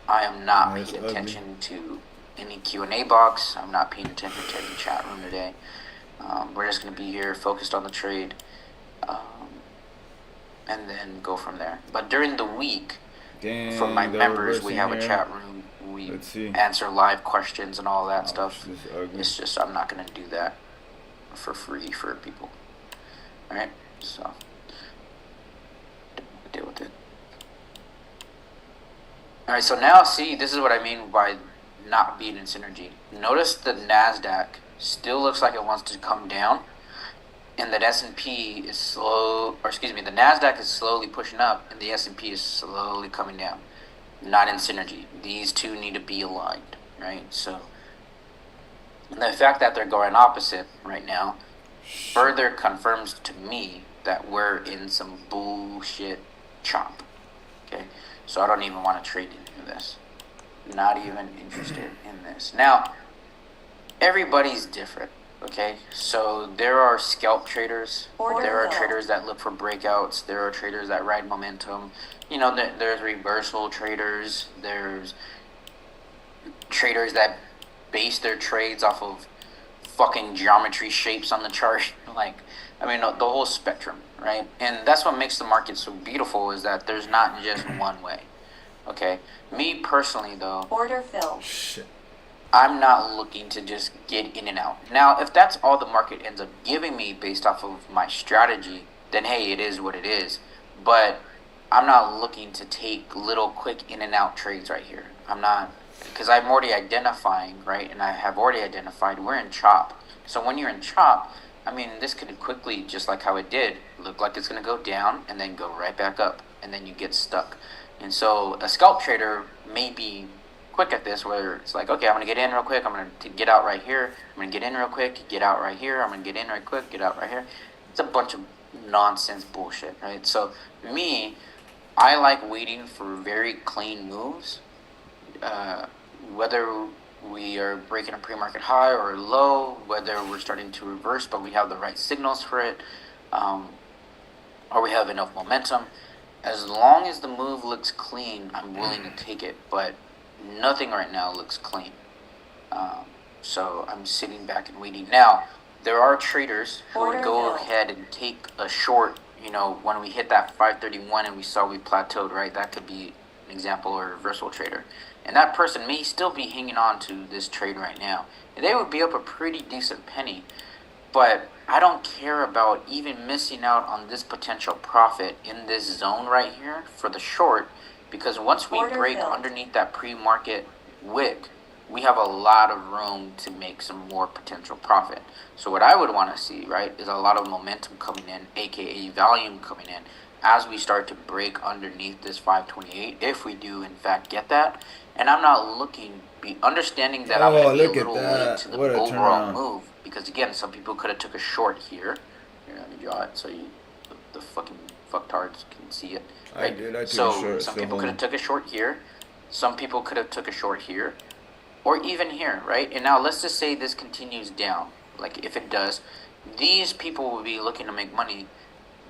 S9: am not paying attention to any Q&A box. I'm not paying attention to any chat room today. We're just going to be here focused on the trade and then go from there. But during the week,
S4: Dang,
S9: for my
S4: they're
S9: members, we
S4: reversing
S9: have a
S4: here.
S9: chat room. We
S4: Let's see.
S9: answer live questions and all that
S4: Oh,
S9: stuff.
S4: this is ugly.
S9: It's just I'm not gonna do that for free for people. All right, so deal with it. All right, so now see, this is what I mean by not being in synergy. Notice the Nasdaq still looks like it wants to come down, and the S&P is slow, or excuse me, the Nasdaq is slowly pushing up, and the S&P is slowly coming down. Not in synergy. These two need to be aligned, right? So the fact that they're going opposite right now further confirms to me that we're in some bullshit chomp. Okay, so I don't even want to trade into this. Not even interested in this. Now, everybody's different. Okay, so there are scalp traders. There are traders that look for breakouts. There are traders that ride momentum. You know, there's reversal traders. There's traders that base their trades off of fucking geometry shapes on the chart. Like, I mean, the whole spectrum, right? And that's what makes the market so beautiful, is that there's not just one way. Okay, me personally though,
S10: Order filled.
S4: Shit.
S9: I'm not looking to just get in and out. Now, if that's all the market ends up giving me based off of my strategy, then hey, it is what it is. But I'm not looking to take little quick in and out trades right here. I'm not, because I'm already identifying, right? And I have already identified we're in chop. So when you're in chop, I mean, this could quickly, just like how it did, look like it's going to go down and then go right back up, and then you get stuck. And so a scalp trader may be quick at this, where it's like, okay, I'm going to get in real quick, I'm going to get out right here, I'm going to get in real quick, get out right here, I'm going to get in right quick, get out right here. It's a bunch of nonsense bullshit, right? So me, I like waiting for very clean moves, whether we are breaking a pre-market high or low, whether we're starting to reverse but we have the right signals for it, or we have enough momentum. As long as the move looks clean, I'm willing to take it, but nothing right now looks clean. So I'm sitting back and waiting. Now, there are traders who would go ahead and take a short, you know, when we hit that 531 and we saw we plateaued, right? That could be an example, or a reversal trader. And that person may still be hanging on to this trade right now. And they would be up a pretty decent penny. But I don't care about even missing out on this potential profit in this zone right here for the short, because once we break underneath that pre-market wick, we have a lot of room to make some more potential profit. So what I would want to see, right, is a lot of momentum coming in, aka volume coming in, as we start to break underneath this 528, if we do in fact get that. And I'm not looking, understanding that I'm going to be a little late to the overall move, because again, some people could have took a short here. Here, let me draw it so you, the fucking fucktards can see it. Right?
S4: I did. I took
S9: so
S4: a short.
S9: some people could have took a short here. Some people could have took a short here, or even here, right? And now let's just say this continues down. Like if it does, these people will be looking to make money,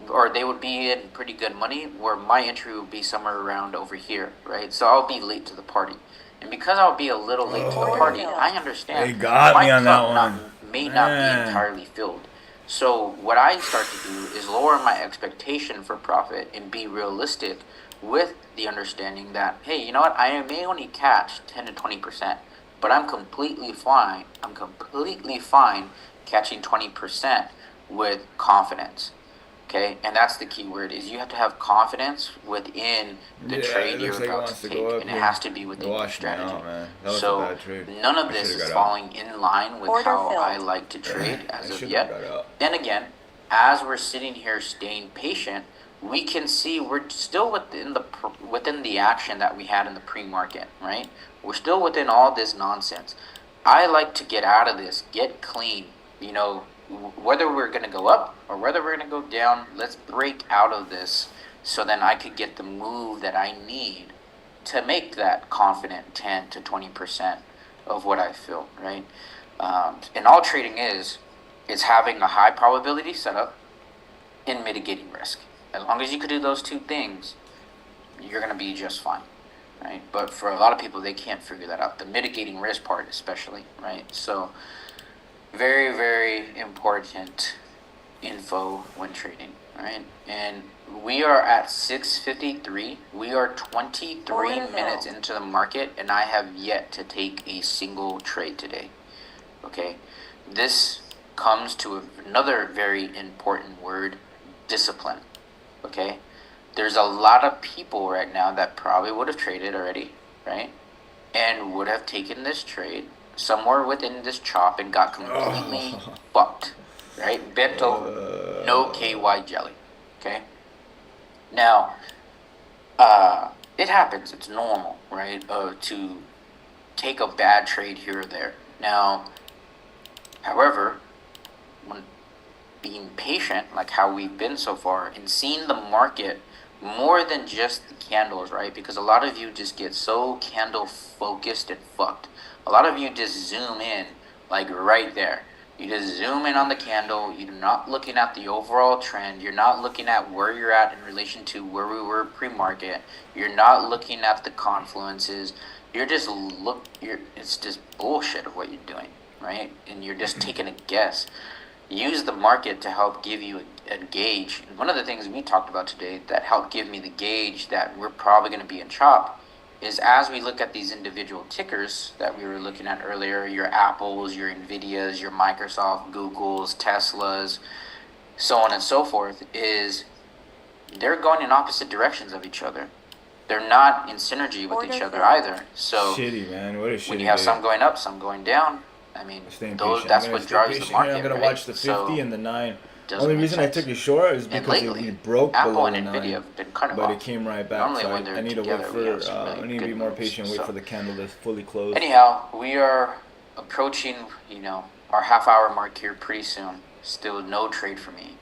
S9: or they would be in pretty good money, where my entry would be somewhere around over here, right? So I'll be late to the party. And because I'll be a little late to the party, I understand.
S4: They got me on that one.
S9: May not be entirely filled. So what I start to do is lower my expectation for profit and be realistic with the understanding that, hey, you know what? I may only catch 10 to 20%, but I'm completely fine. I'm completely fine catching 20% with confidence. Okay, and that's the key word, is you have to have confidence within the trade you're about to take, and it has to be within your strategy. So none of this is falling in line with how I like to trade as of yet. Then again, as we're sitting here staying patient, we can see we're still within the action that we had in the pre-market, right? We're still within all this nonsense. I like to get out of this, get clean, you know. Whether we're going to go up or whether we're going to go down, let's break out of this, so then I could get the move that I need to make that confident 10 to 20% of what I feel, right? And all trading is having a high probability setup and mitigating risk. As long as you could do those two things, you're going to be just fine, right? But for a lot of people, they can't figure that out. The mitigating risk part especially, right? So very, very important info when trading. Alright, and we are at 6:53. We are 23 minutes into the market, and I have yet to take a single trade today. Okay, this comes to another very important word: discipline. Okay, there's a lot of people right now that probably would have traded already, right? And would have taken this trade somewhere within this chop and got completely fucked, right? Bent over, no KY jelly. Okay. Now, it happens. It's normal, right? To take a bad trade here or there. Now, however, when being patient, like how we've been so far, and seeing the market more than just the candles, right? Because a lot of you just get so candle focused and fucked. A lot of you just zoom in, like right there. You just zoom in on the candle. You're not looking at the overall trend. You're not looking at where you're at in relation to where we were pre-market. You're not looking at the confluences. You're just it's just bullshit of what you're doing, right? And you're just taking a guess. Use the market to help give you a gauge. And one of the things we talked about today that helped give me the gauge that we're probably going to be in chop is as we look at these individual tickers that we were looking at earlier, your Apples, your Nvidias, your Microsoft, Googles, Teslas, so on and so forth, is they're going in opposite directions of each other. They're not in synergy with each other either. So
S4: shitty, man. What a shitty
S9: when you have
S4: day.
S9: some going up, some going down, I mean,
S4: Patient.
S9: that's what drives the market.
S4: I'm gonna
S9: right?
S4: watch the 50
S9: so,
S4: and the 9. Only reason I took it short is because we broke
S9: Apple
S4: below
S9: and
S4: the
S9: Nvidia
S4: 9,
S9: have been kind of
S4: but
S9: off.
S4: it came right back.
S9: Normally
S4: So
S9: when they're
S4: I need to wait
S9: together, we have
S4: for.
S9: some really
S4: I need to be
S9: good
S4: more
S9: moves,
S4: patient. Wait
S9: so.
S4: for the candle to fully close.
S9: Anyhow, we are approaching, our half-hour mark here pretty soon. Still no trade for me.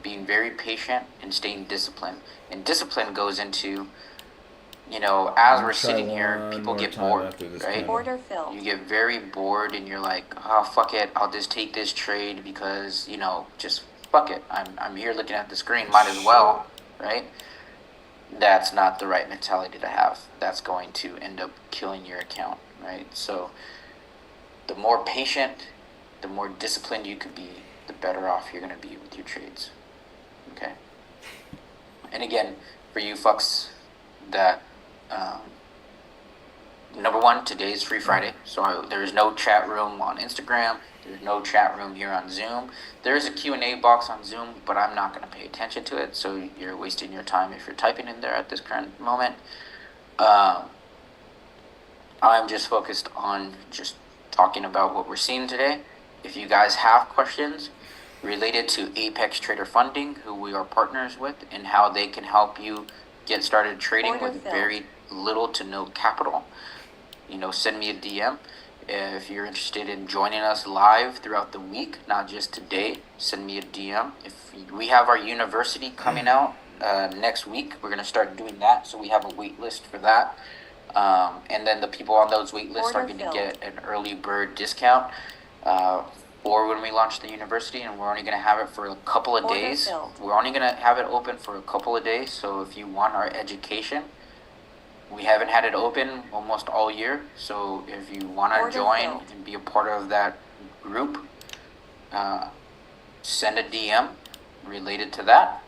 S9: Being very patient and staying disciplined. And discipline goes into, as we're sitting here, people get bored, right?
S6: Order filled.
S9: You get very bored and you're like, oh, fuck it, I'll just take this trade because, just fuck it. I'm here looking at the screen, might as well, right? That's not the right mentality to have. That's going to end up killing your account, right? So the more patient, the more disciplined you could be, the better off you're going to be with your trades, okay? And again, for you fucks that, number one, today is Free Friday, so there's no chat room on Instagram. There's no chat room here on Zoom. There's a Q&A box on Zoom, but I'm not going to pay attention to it, so you're wasting your time if you're typing in there at this current moment. I'm just focused on just talking about what we're seeing today. If you guys have questions related to Apex Trader Funding, who we are partners with, and how they can help you get started trading with very little to no capital, send me a DM. If you're interested in joining us live throughout the week, not just today, send me a DM. If we have our university coming out next week, we're going to start doing that. So we have a wait list for that. And then the people on those wait lists are going to get an early bird discount for when we launch the university. And we're only going to have it for a couple of days. We're only going to have it open for a couple of days. So if you want our education, we haven't had it open almost all year, so if you want to join and be a part of that group, send a DM related to that,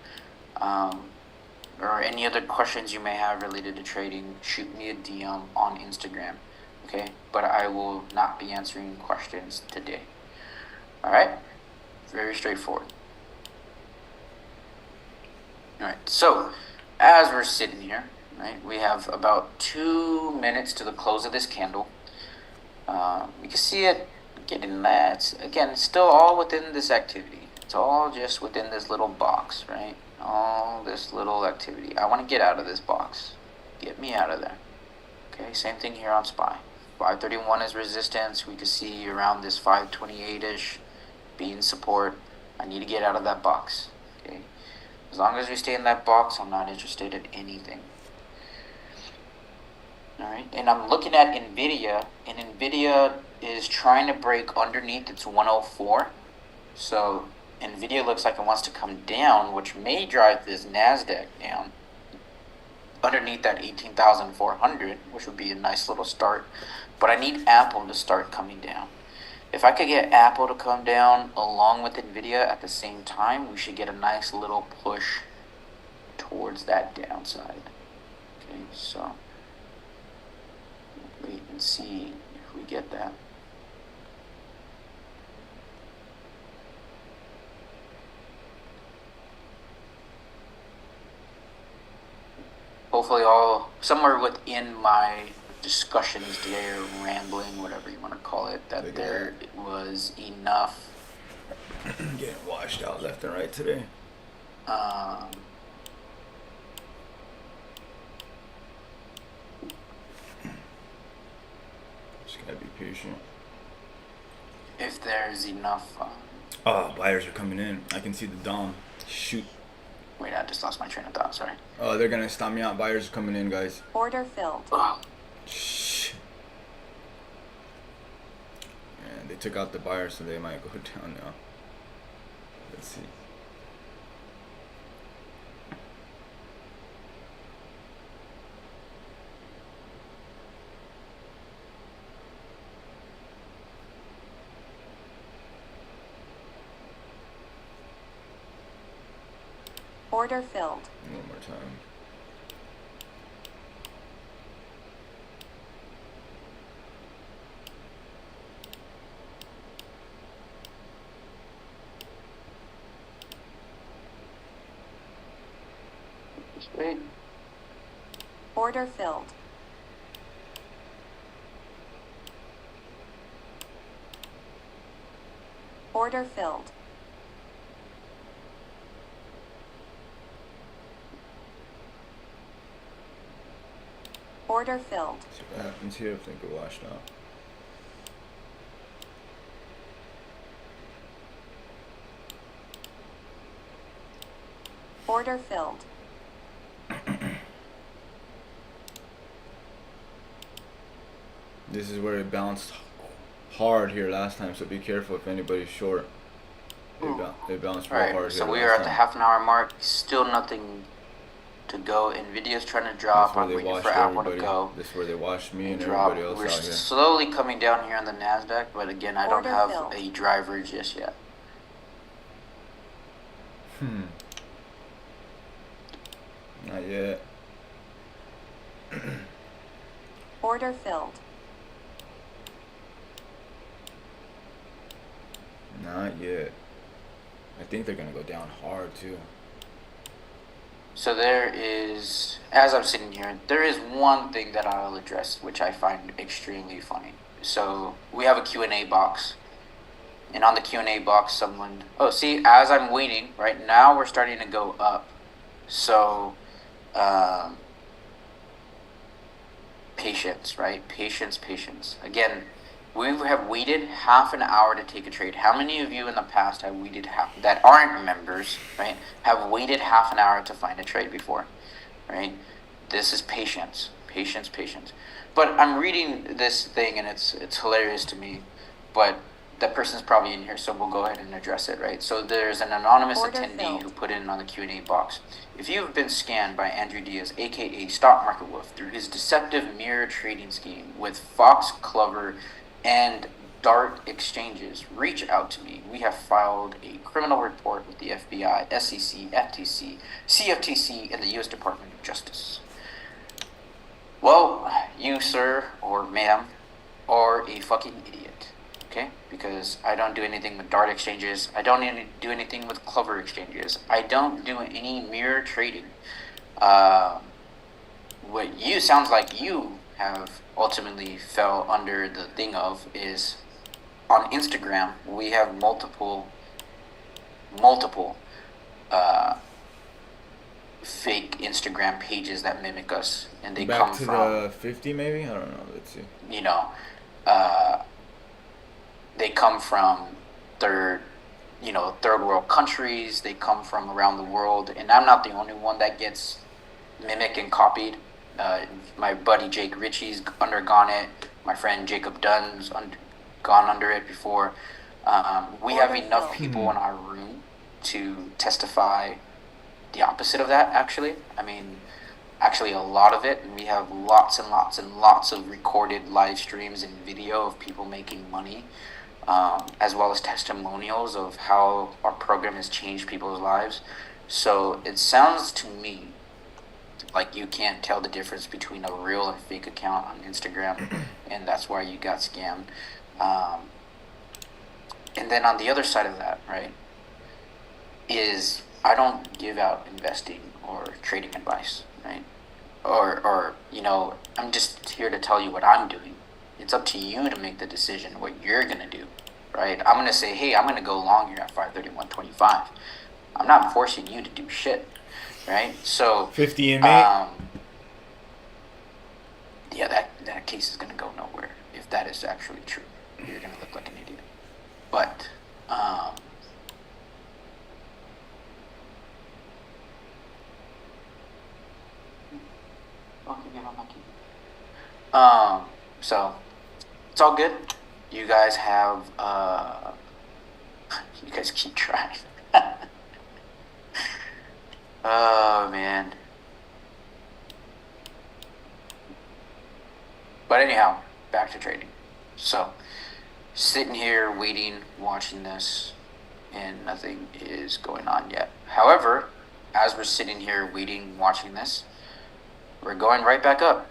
S9: or any other questions you may have related to trading, shoot me a DM on Instagram, okay? But I will not be answering questions today, all right? Very straightforward. All right, so as we're sitting here, right, we have about 2 minutes to the close of this candle. You can see it getting that. Again, it's still all within this activity. It's all just within this little box, right? All this little activity. I want to get out of this box. Get me out of there. Okay, same thing here on SPY. 531 is resistance. We can see around this 528-ish being support. I need to get out of that box. Okay, as long as we stay in that box, I'm not interested in anything. Alright, and I'm looking at Nvidia, and Nvidia is trying to break underneath its 104. So Nvidia looks like it wants to come down, which may drive this NASDAQ down underneath that 18,400, which would be a nice little start. But I need Apple to start coming down. If I could get Apple to come down along with Nvidia at the same time, we should get a nice little push towards that downside. Okay, so wait and see if we get that. Hopefully all somewhere within my discussions there, rambling, whatever you want to call it, that there was enough
S4: Getting washed out left and right today. Just gotta be patient.
S9: If there's enough
S4: Oh, buyers are coming in. I can see the Dom. Shoot.
S9: wait, I just lost my train of thought, sorry.
S4: Oh, they're gonna stop me out. Buyers are coming in, guys.
S6: Order filled.
S9: Oh,
S4: Shh. And they took out the buyers, so they might go down now. Let's see.
S6: Order filled.
S4: One more time.
S9: just wait.
S6: Order filled. Order filled. Order filled.
S4: See what happens here if they get washed out.
S6: Order filled.
S4: This is where it bounced hard here last time, so be careful if anybody's short. They bounced real hard
S9: Alright,
S4: here.
S9: so we
S4: last
S9: are at the
S4: time.
S9: half an hour mark. Still nothing to go. Nvidia's trying to drop.
S4: That's where
S9: I'm
S4: they
S9: waiting
S4: washed
S9: for Apple
S4: everybody.
S9: to go.
S4: This is where they washed me and
S9: Drop.
S4: everybody else
S9: We're
S4: out here.
S9: slowly coming down here on the NASDAQ, but again, I don't
S6: Order
S9: have
S6: filled.
S9: a driver just yet.
S4: Not yet.
S6: Order filled.
S4: Not yet. I think they're gonna go down hard too.
S9: So there is, as I'm sitting here, there is one thing that I'll address, which I find extremely funny. So we have a Q&A box, and on the Q&A box, someone, oh, see, as I'm waiting, right now we're starting to go up. So, patience, right? Patience. Again, we have waited half an hour to take a trade. How many of you in the past have waited that aren't members, right? Have waited half an hour to find a trade before, right? This is patience. But I'm reading this thing and it's hilarious to me, but that person's probably in here, so we'll go ahead and address it, right? So there's an anonymous
S6: Order
S9: attendee
S6: filled.
S9: who put in on the Q&A box. If you have been scanned by Andrew Diaz, aka Stock Market Wolf, through his deceptive mirror trading scheme with Fox, Clover, and Dart exchanges, reach out to me. We have filed a criminal report with the FBI, SEC, FTC, CFTC, and the U.S. Department of Justice. Well, you, sir, or ma'am, are a fucking idiot, okay? Because I don't do anything with Dart exchanges. I don't do anything with Clover exchanges. I don't do any mirror trading. What you sounds like you have ultimately fell under the thing of is on Instagram we have multiple fake Instagram pages that mimic us, and they
S4: Back
S9: come
S4: to
S9: from
S4: the 50 maybe? I don't know. Let's see.
S9: you know, they come from third world countries. They come from around the world, and I'm not the only one that gets mimicked and copied. My buddy Jake Ritchie's undergone it. My friend Jacob Dunn's gone under it before. We have enough people in our room to testify the opposite of that, actually. I mean, actually a lot of it. And we have lots and lots and lots of recorded live streams and video of people making money as well as testimonials of how our program has changed people's lives. So it sounds to me like you can't tell the difference between a real and fake account on Instagram, and that's why you got scammed. And then on the other side of that, right, is I don't give out investing or trading advice, right? Or I'm just here to tell you what I'm doing. It's up to you to make the decision what you're gonna do, right? I'm gonna say, hey, I'm gonna go long here at 531.25. I'm not forcing you to do shit, right? So
S4: 50 and mate.
S9: Yeah, that case is gonna go nowhere if that is actually true. You're gonna look like an idiot. But so it's all good. You guys have you guys keep trying. Oh man. But anyhow, back to trading. So sitting here waiting, watching this, and nothing is going on yet. However, as we're sitting here waiting, watching this, we're going right back up.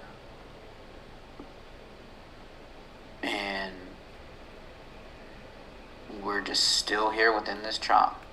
S9: And we're just still here within this chop.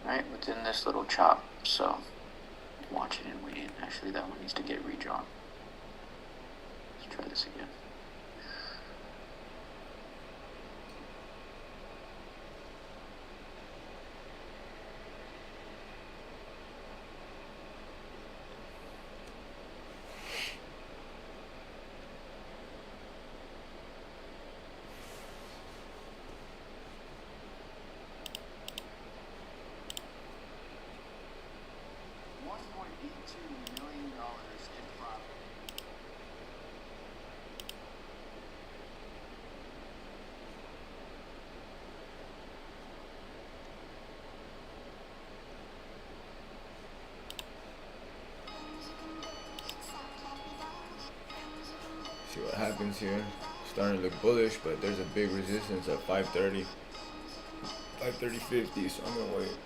S9: Right within this little chop, so watching and waiting. Actually, that one needs to get redrawn. Let's try this again.
S4: See what happens here. Starting to look bullish, but there's a big resistance at 530. 530.50, so I'm gonna wait.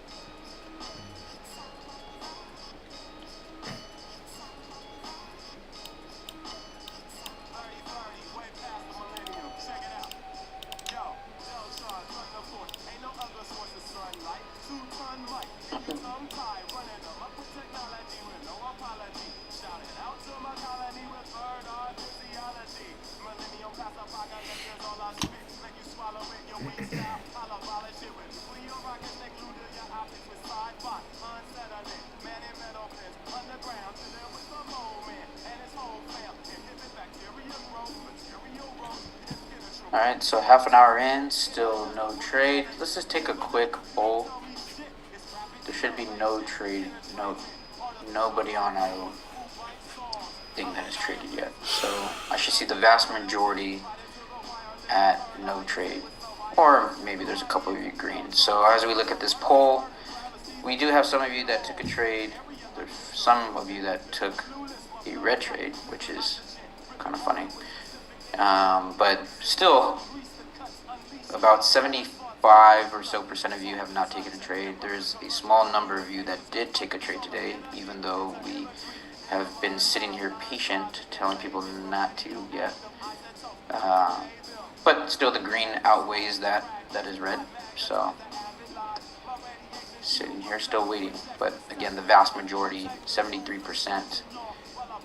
S4: Alright, so half an hour in, still no trade. Let's just take a quick poll. There should be no trade, nobody on our thing that has traded yet. So I should see the vast majority at no trade. Or maybe there's a couple of you green. So as we look at this poll, we do have some of you that took a trade. There's some of you that took a red trade, which is kind of funny. But still, about 75 or so % of you have not taken a trade. There's a small number of you that did take a trade today, even though we have been sitting here patient, telling people not to yet. But still, the green outweighs that is red. So sitting here still waiting. But again, the vast majority, 73%,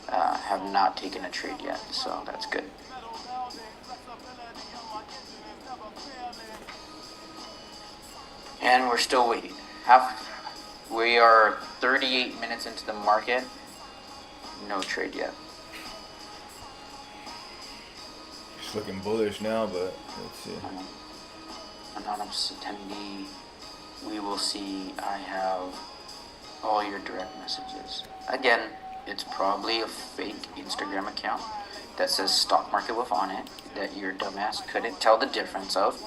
S4: have not taken a trade yet. So that's good. And we're still waiting. We are 38 minutes into the market. No trade yet. It's looking bullish now, but let's see.
S9: Anonymous attendee. We will see. I have
S4: all your direct messages. Again, it's probably a fake Instagram account that says Stock Market with on it that your dumbass couldn't tell the difference of.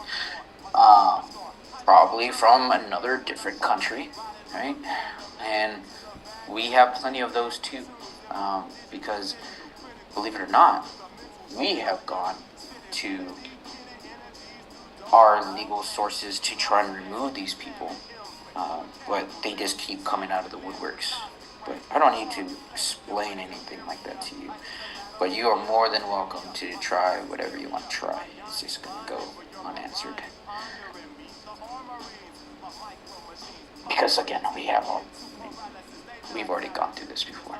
S4: Probably from another different country, right? And we have plenty of those too, because believe it or not, we have gone to our legal sources to try and remove these people, but they just keep coming out of the woodworks. But I don't need to explain anything like that to you. But you are more than welcome to try whatever you want to try. It's just going to go unanswered. Because again, we've already gone through this before.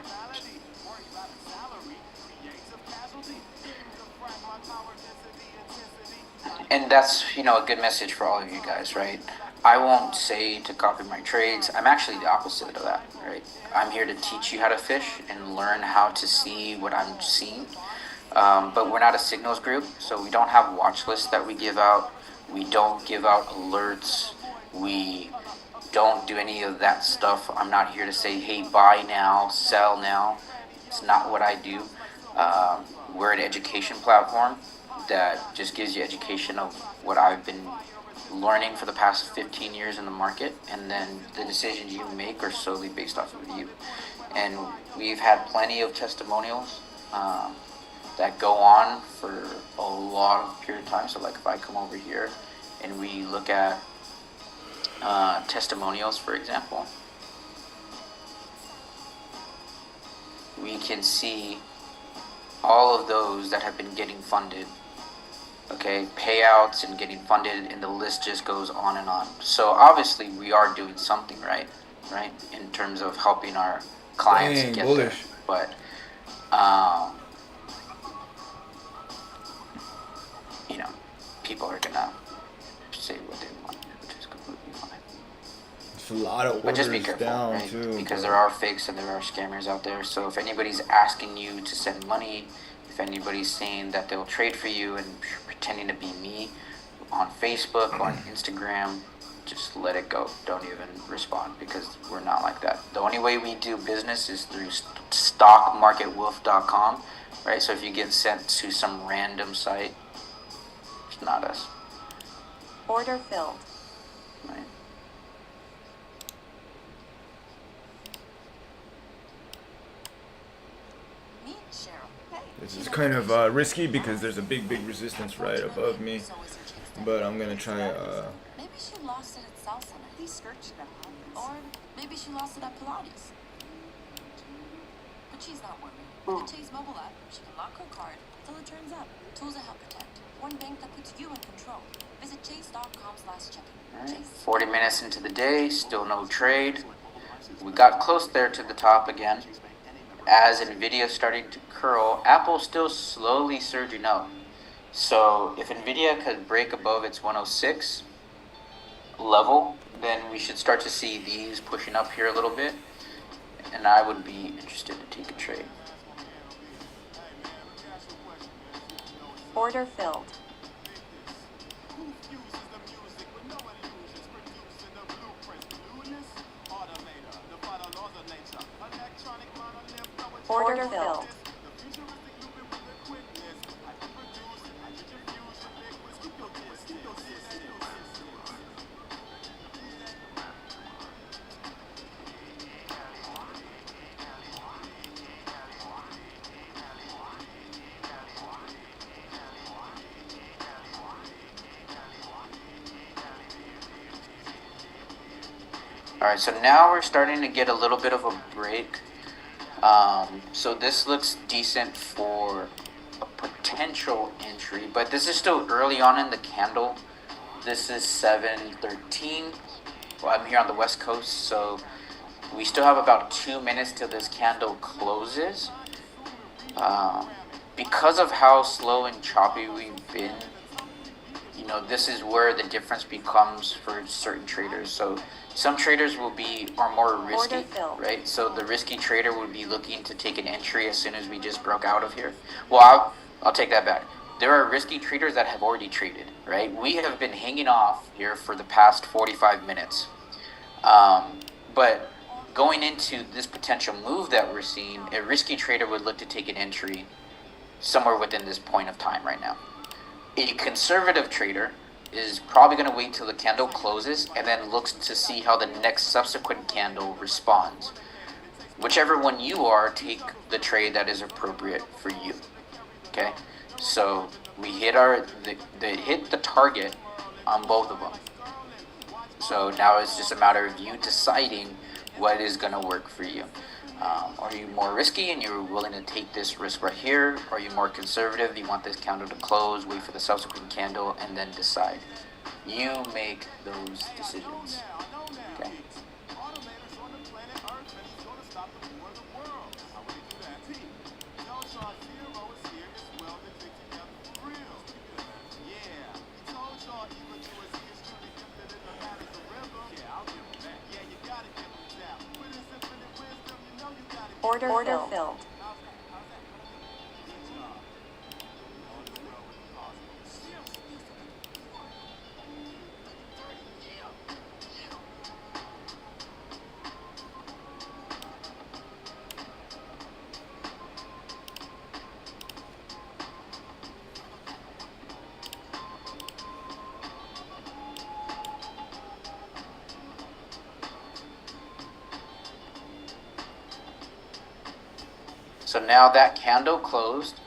S4: And that's, a good message for all of you guys, right? I won't say to copy my trades. I'm actually the opposite of that, right? I'm here to teach you how to fish and learn how to see what I'm seeing. But we're not a signals group, so we don't have watch lists that we give out. We don't give out alerts. We don't do any of that stuff. I'm not here to say, hey, buy now, sell now. It's not what I do. We're an education platform that just gives you education of what I've been learning for the past 15 years in the market, and then the decisions you make are solely based off of you. And we've had plenty of testimonials that go on for a lot of period of time. So like if I come over here and we look at testimonials, for example, we can see all of those that have been getting funded, okay, payouts and getting funded, and the list just goes on and on. So obviously we are doing something right, in terms of helping our clients get bullish there. But people are gonna say what they want, which is completely fine.
S10: It's a lot of orders,
S4: but just be careful,
S10: down
S4: right?
S10: too,
S4: because there are fakes and there are scammers out there. So if anybody's asking you to send money, if anybody's saying that they'll trade for you and pretending to be me on Facebook, on Instagram, just let it go. Don't even respond, because we're not like that. The only way we do business is through stockmarketwolf.com, right? So if you get sent to some random site, it's not us.
S11: Order filled.
S4: Right.
S10: This is kind of risky because there's a big resistance right above me, but I'm gonna try.
S11: Maybe she lost it at salsa. He's searching at Or maybe she lost it at Pilates. But she's not worried. With the Chase mobile app, she can lock her card till it turns up. Tools that help protect. One bank that puts you in control. Visit chase.com/checking.
S4: Right. 40 minutes into the day, still no trade. We got close there to the top again. As Nvidia starting to curl, Apple's still slowly surging up. So if Nvidia could break above its 106 level, then we should start to see these pushing up here a little bit, and I would be interested to take a trade.
S11: Order filled. Order filled.
S4: Alright, so now we're starting to get a little bit of a break. So this looks decent for a potential entry, but this is still early on in the candle. This is 7:13. Well, I'm here on the West Coast, so we still have about 2 minutes till this candle closes. Because of how slow and choppy we've been, this is where the difference becomes for certain traders. So some traders are more risky, right? So the risky trader would be looking to take an entry as soon as we just broke out of here. Well, I'll take that back. There are risky traders that have already traded, right? We have been hanging off here for the past 45 minutes. But going into this potential move that we're seeing, a risky trader would look to take an entry somewhere within this point of time right now. A conservative trader is probably going to wait till the candle closes and then looks to see how the next subsequent candle responds. Whichever one you are, take the trade that is appropriate for you. Okay, so we hit hit the target on both of them. So now it's just a matter of you deciding what is going to work for you. Are you more risky and you're willing to take this risk right here? Are you more conservative? You want this candle to close, wait for the subsequent candle, and then decide. You make those decisions. Okay.
S11: Order filled.
S4: So now that candle closed.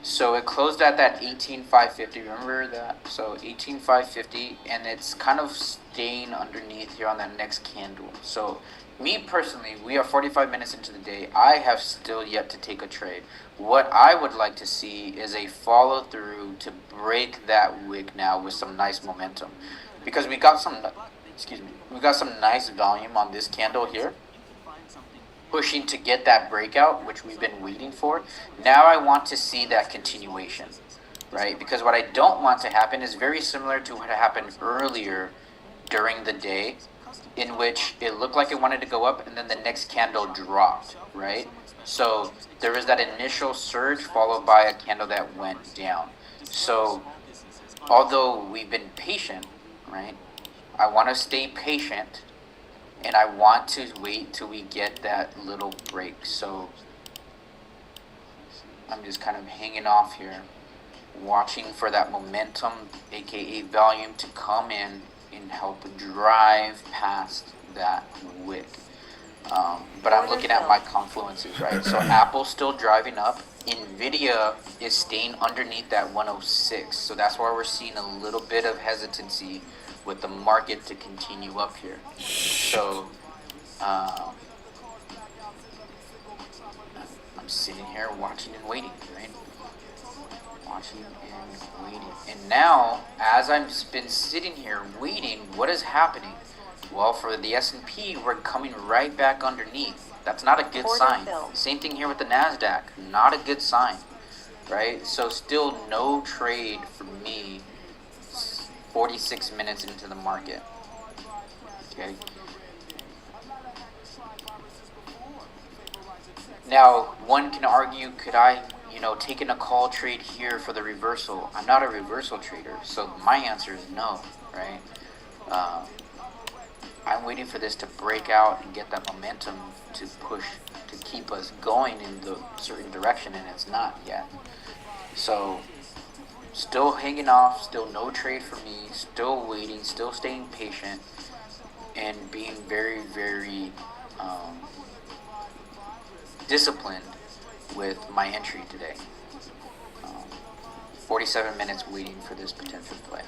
S4: So it closed at that 18,550. Remember that? So 18,550, and it's kind of staying underneath here on that next candle. So me personally, we are 45 minutes into the day. I have still yet to take a trade. What I would like to see is a follow through to break that wick now with some nice momentum, because we got some nice volume on this candle here, pushing to get that breakout, which we've been waiting for. Now I want to see that continuation, right? Because what I don't want to happen is very similar to what happened earlier during the day, in which it looked like it wanted to go up and then the next candle dropped, right? So there was that initial surge followed by a candle that went down. So although we've been patient, right? I want to stay patient, and I want to wait till we get that little break. So I'm just kind of hanging off here, watching for that momentum, aka volume, to come in and help drive past that wick. But I'm looking at my confluences, right? So Apple's still driving up. Nvidia is staying underneath that 106. So that's why we're seeing a little bit of hesitancy with the market to continue up here. So I'm sitting here watching and waiting, right? Watching and waiting. And now, as I've been sitting here waiting, what is happening? Well, for the S&P, we're coming right back underneath. That's not a good sign. Same thing here with the NASDAQ. Not a good sign, right? So still no trade for me 46 minutes into the market. Okay. Now, one can argue, could I, taking a call trade here for the reversal? I'm not a reversal trader, so my answer is no, right? I'm waiting for this to break out and get that momentum to push, to keep us going in the certain direction, and it's not yet. So still hanging off, still no trade for me, still waiting, still staying patient, and being very, very disciplined with my entry today. 47 minutes waiting for this potential play.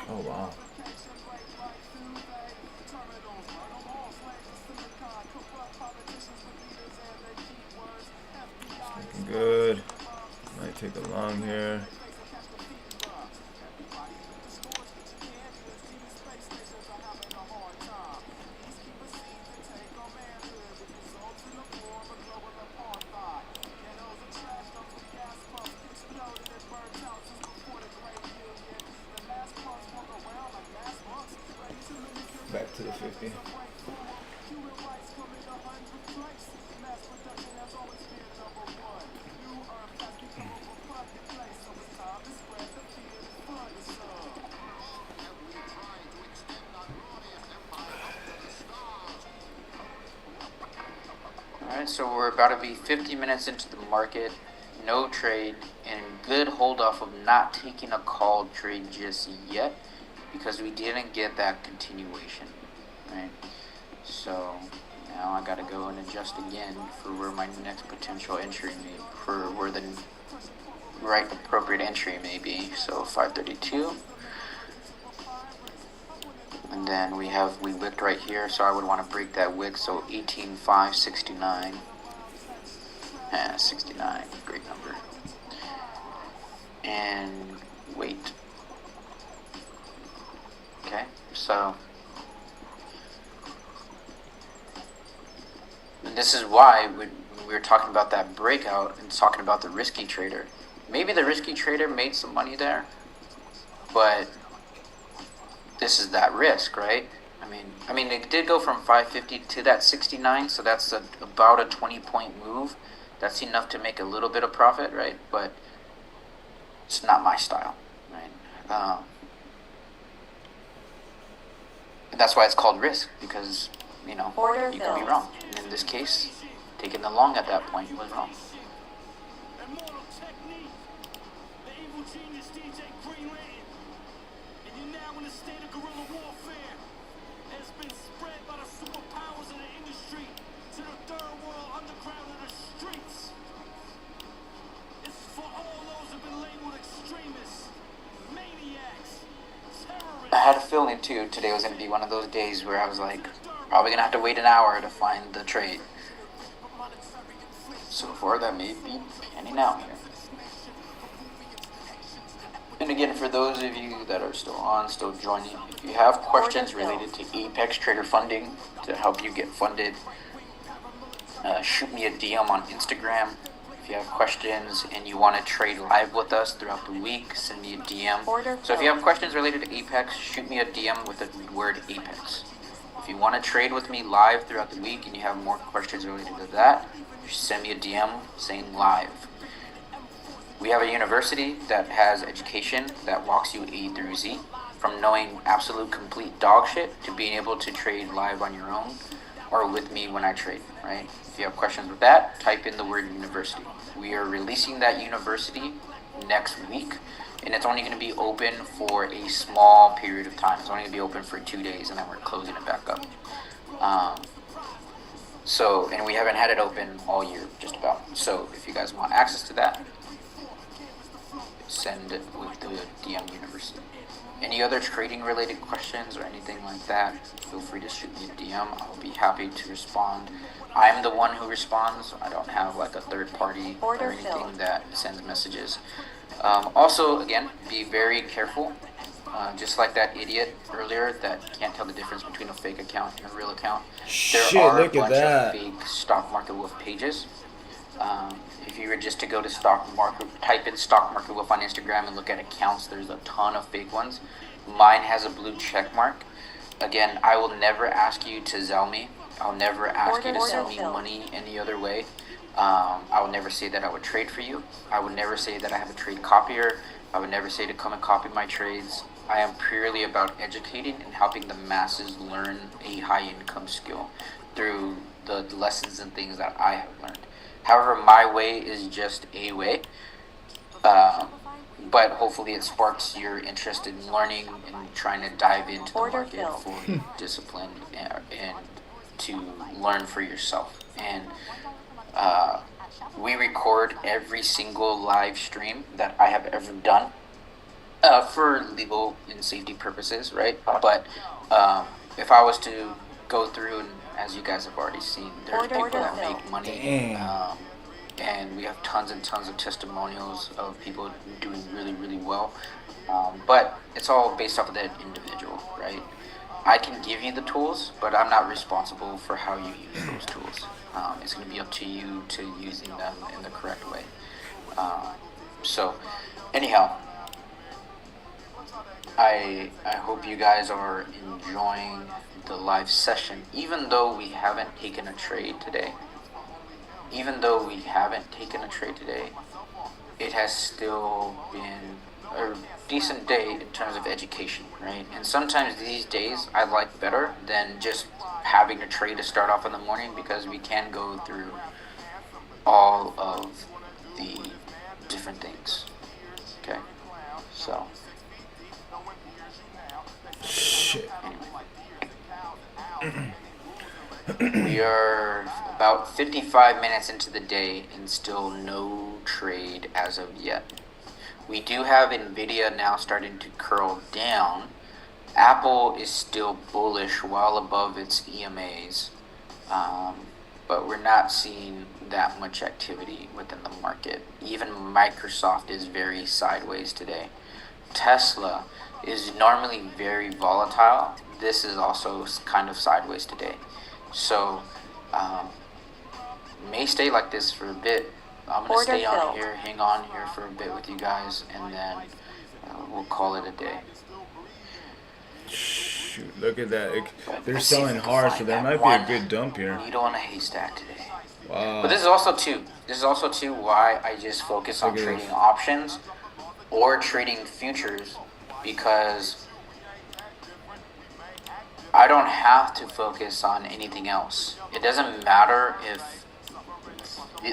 S10: Oh wow. take a long here. Back to the 50.
S9: Alright, so we're about to be 50 minutes into the market, no trade, and good hold off of not taking a call trade just yet because we didn't get that continuation, right? So now I gotta go and adjust again for where my next potential entry may, for where the right appropriate entry may be. So 532. And then we wicked right here, so I would want to break that wick, so 18,569. 69, great number. And wait. Okay, so and this is why when we were talking about that breakout and talking about the risky trader. Maybe the risky trader made some money there, but this is that risk, right? I mean, it did go from 550 to that 69, so that's about a 20-point move. That's enough to make a little bit of profit, right? But it's not my style, right? And that's why it's called risk, because, you know, you can be wrong. And in this case, taking the long at that point was wrong. I had a feeling too today was going to be one of those days where I was like, probably going to have to wait an hour to find the trade. So far that may be panning out here. And again, for those of you that are still on, still joining, if you have questions related to Apex Trader funding to help you get funded, shoot me a DM on Instagram. If you have questions and you want to trade live with us throughout the week, send me a DM. So if you have questions related to Apex, shoot me a DM with the word Apex. If you want to trade with me live throughout the week and you have more questions related to that, send me a DM saying live. We have a university that has education that walks you A through Z, from knowing absolute complete dog shit to being able to trade live on your own or with me when I trade, right? If you have questions with that, type in the word university. We are releasing that university next week, and it's only going to be open for a small period of time. It's only going to be open for 2 days, and then we're closing it back up. And we haven't had it open all year, just about. So if you guys want access to that, send it with the DM University. Any other trading related questions or anything like that, feel free to shoot me a DM. I'll be happy to respond. I'm the one who responds. I don't have like a third party or anything that sends messages. Also, again, be very careful. Just like that idiot earlier that can't tell the difference between a fake account and a real account. There are a bunch of fake stock market wolf pages. If you were just to go to stock market, type in stock market wolf on Instagram and look at accounts, there's a ton of fake ones. Mine has a blue check mark. Again, I will never ask you to sell me. I'll never ask you to send me money any other way. I would never say that I would trade for you. I would never say that I have a trade copier. I would never say to come and copy my trades. I am purely about educating and helping the masses learn a high income skill through the lessons and things that I have learned. However, my way is just a way, but hopefully it sparks your interest in learning and trying to dive into the market for discipline and to learn for yourself. And we record every single live stream that I have ever done for legal and safety purposes, right? But if I was to go through and as you guys have already seen, there's people that make money and
S4: and we have tons and tons of testimonials of people doing really, really well. But it's all based off of that individual, right? I can give you the tools, but I'm not responsible for how you use those tools. It's going to be up to you to using them in the correct way. So, anyhow, I hope you guys are enjoying the live session, even though we haven't taken a trade today. It has still been a decent day in terms of education, right? And sometimes these days I like better than just having a trade to start off in the morning, because we can go through all of the different things. Okay, so
S10: Shit.
S4: we are about 55 minutes into the day and still no trade as of yet. We do have Nvidia now starting to curl down. Apple is still bullish, well above its EMAs, but we're not seeing that much activity within the market. Even Microsoft is very sideways today. Tesla is normally very volatile. This is also kind of sideways today. So, may stay like this for a bit. I'm going to stay on here, hang on here for a bit with you guys, and then we'll call it a day.
S10: Shoot, look at that. They're selling hard, so there might be a good dump here.
S4: Needle in a haystack today.
S10: Wow.
S4: But this is also too why I just focus on trading options or trading futures, because I don't have to focus on anything else. It doesn't matter if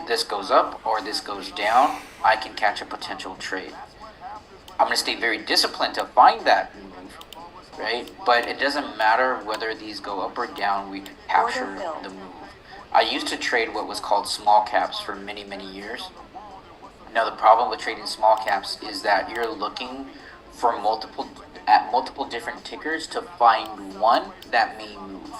S4: this goes up or this goes down. I can catch a potential trade. I'm going to stay very disciplined to find that move, right? But it doesn't matter whether these go up or down, we can capture the move. I used to trade what was called small caps for many, many years. Now, the problem with trading small caps is that you're looking for multiple different tickers to find one that may move.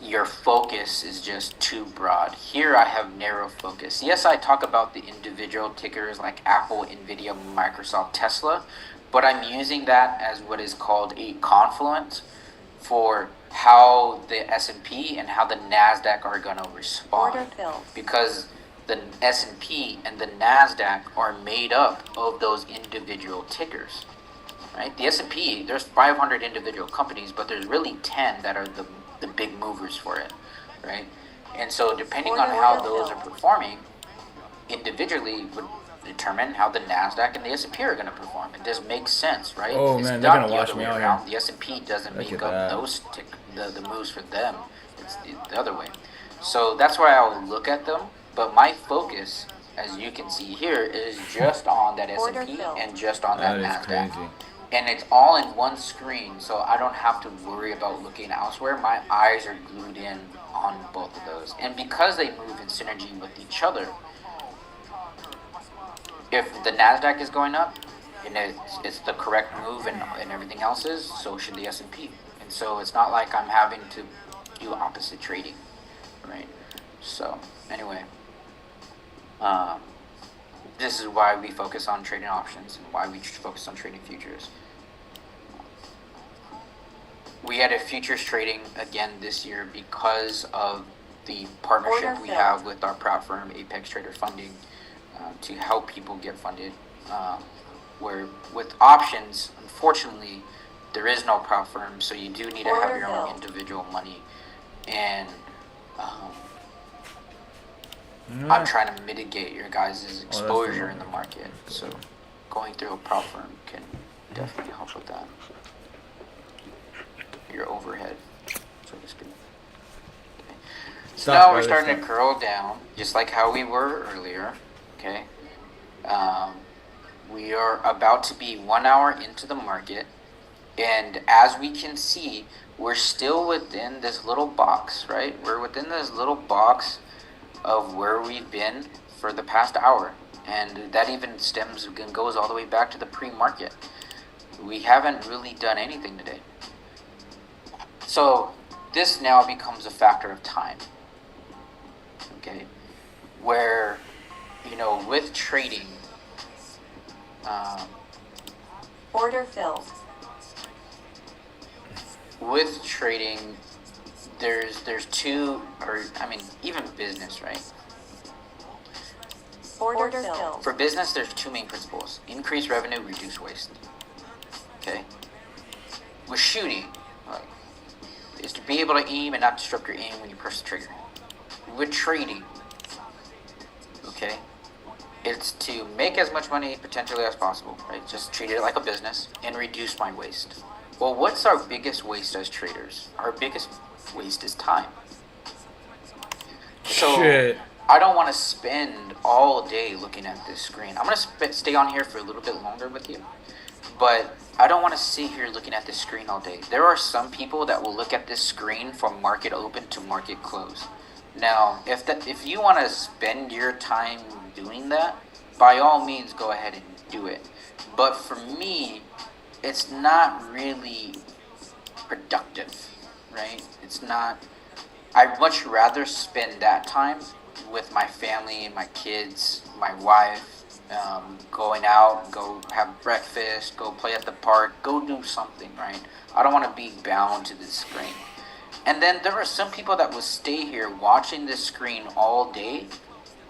S4: Your focus is just too broad. Here I have narrow focus. Yes, I talk about the individual tickers like Apple, Nvidia, Microsoft, Tesla, but I'm using that as what is called a confluence for how the S&P and how the NASDAQ are going to respond. Because the S&P and the NASDAQ are made up of those individual tickers, right? The S&P, there's 500 individual companies, but there's really 10 that are the big movers for it, right? And so depending on how those are performing individually would determine how the NASDAQ and the S&P are going to perform. It just makes sense, right?
S10: Oh
S4: It's
S10: man, they're
S4: not
S10: going to
S4: the
S10: watch
S4: other
S10: me
S4: way
S10: out
S4: around.
S10: here.
S4: The S&P doesn't
S10: Look
S4: make
S10: at
S4: up
S10: that.
S4: those the moves for them. It's the other way. So that's why I will look at them. But my focus, as you can see here, is just on that S&P and just on that
S10: That is
S4: NASDAQ.
S10: crazy.
S4: And it's all in one screen, so I don't have to worry about looking elsewhere. My eyes are glued in on both of those. And because they move in synergy with each other, if the NASDAQ is going up, and it's the correct move and everything else is, so should the S&P. And so it's not like I'm having to do opposite trading, right? So, anyway, this is why we focus on trading options and why we focus on trading futures. We added futures trading again this year because of the partnership we have with our proud firm, Apex Trader Funding, to help people get funded. Where with options, unfortunately, there is no proud firm, so you do need to have your own individual money. And I'm trying to mitigate your guys' exposure in the market. So going through a proud firm can definitely help with that. Your overhead, so to speak. Okay. So now we're starting to curl down, just like how we were earlier. Okay. We are about to be 1 hour into the market, and as we can see, we're still within this little box, right? We're within this little box of where we've been for the past hour, and that even stems and goes all the way back to the pre-market. We haven't really done anything today. So this now becomes a factor of time. Okay, where, with trading,
S11: Order filled.
S4: with trading, there's two, or I mean, even business, right?
S11: Order filled.
S4: For business, there's two main principles: increase revenue, reduce waste. Okay. With shooting, like, is to be able to aim and not disrupt your aim when you press the trigger. With trading, okay, it's to make as much money potentially as possible, right? Just treat it like a business and reduce my waste. Well, what's our biggest waste as traders? Our biggest waste is time. So
S10: Shit.
S4: I don't want to spend all day looking at this screen. I'm going to stay on here for a little bit longer with you, but I don't want to sit here looking at this screen all day. There are some people that will look at this screen from market open to market close. Now, if you want to spend your time doing that, by all means, go ahead and do it. But for me, it's not really productive, right? It's not. I'd much rather spend that time with my family, my kids, my wife, going out, go have breakfast, go play at the park, go do something, right? I don't want to be bound to this screen. And then there are some people that will stay here watching this screen all day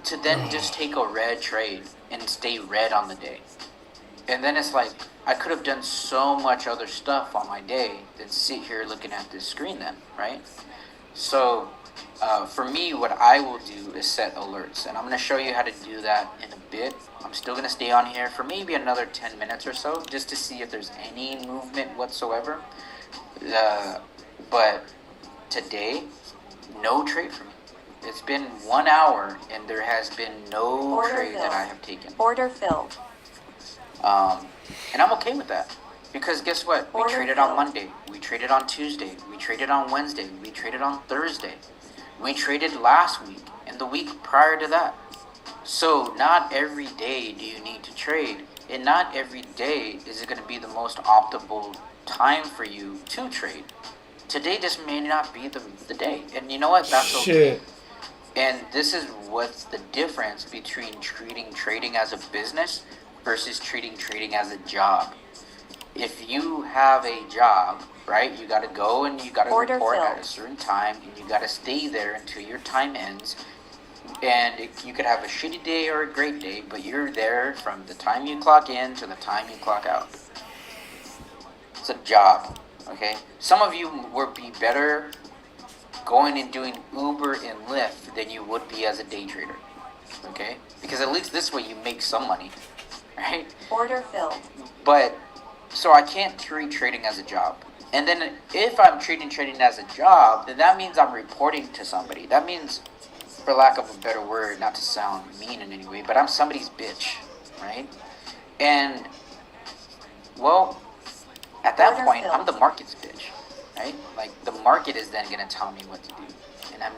S4: to then just take a red trade and stay red on the day. And then it's like, I could have done so much other stuff on my day than sit here looking at this screen then, right? So, for me, what I will do is set alerts. And I'm going to show you how to do that in a bit. I'm still going to stay on here for maybe another 10 minutes or so, just to see if there's any movement whatsoever. But today, no trade for me. It's been 1 hour, and there has been no trade that I have taken.
S11: Order filled.
S4: And I'm okay with that. Because guess what? We traded on Monday. We traded on Tuesday. We traded on Wednesday. We traded on Thursday. We traded last week and the week prior to that. So not every day do you need to trade. And not every day is it going to be the most optimal time for you to trade. Today just may not be the day. And you know what? That's okay. And this is what's the difference between treating trading as a business versus treating trading as a job. If you have a job, right, you got to go and you got to report at a certain time, and you got to stay there until your time ends. And you could have a shitty day or a great day, but you're there from the time you clock in to the time you clock out. It's a job, okay? Some of you would be better going and doing Uber and Lyft than you would be as a day trader, okay? Because at least this way you make some money, right?
S11: Order filled.
S4: But so I can't treat trading as a job. And then if I'm treating trading as a job, then that means I'm reporting to somebody. That means, for lack of a better word, not to sound mean in any way, but I'm somebody's bitch, right? And, well, at that point, I'm the market's bitch, right? Like, the market is then going to tell me what to do. And I'm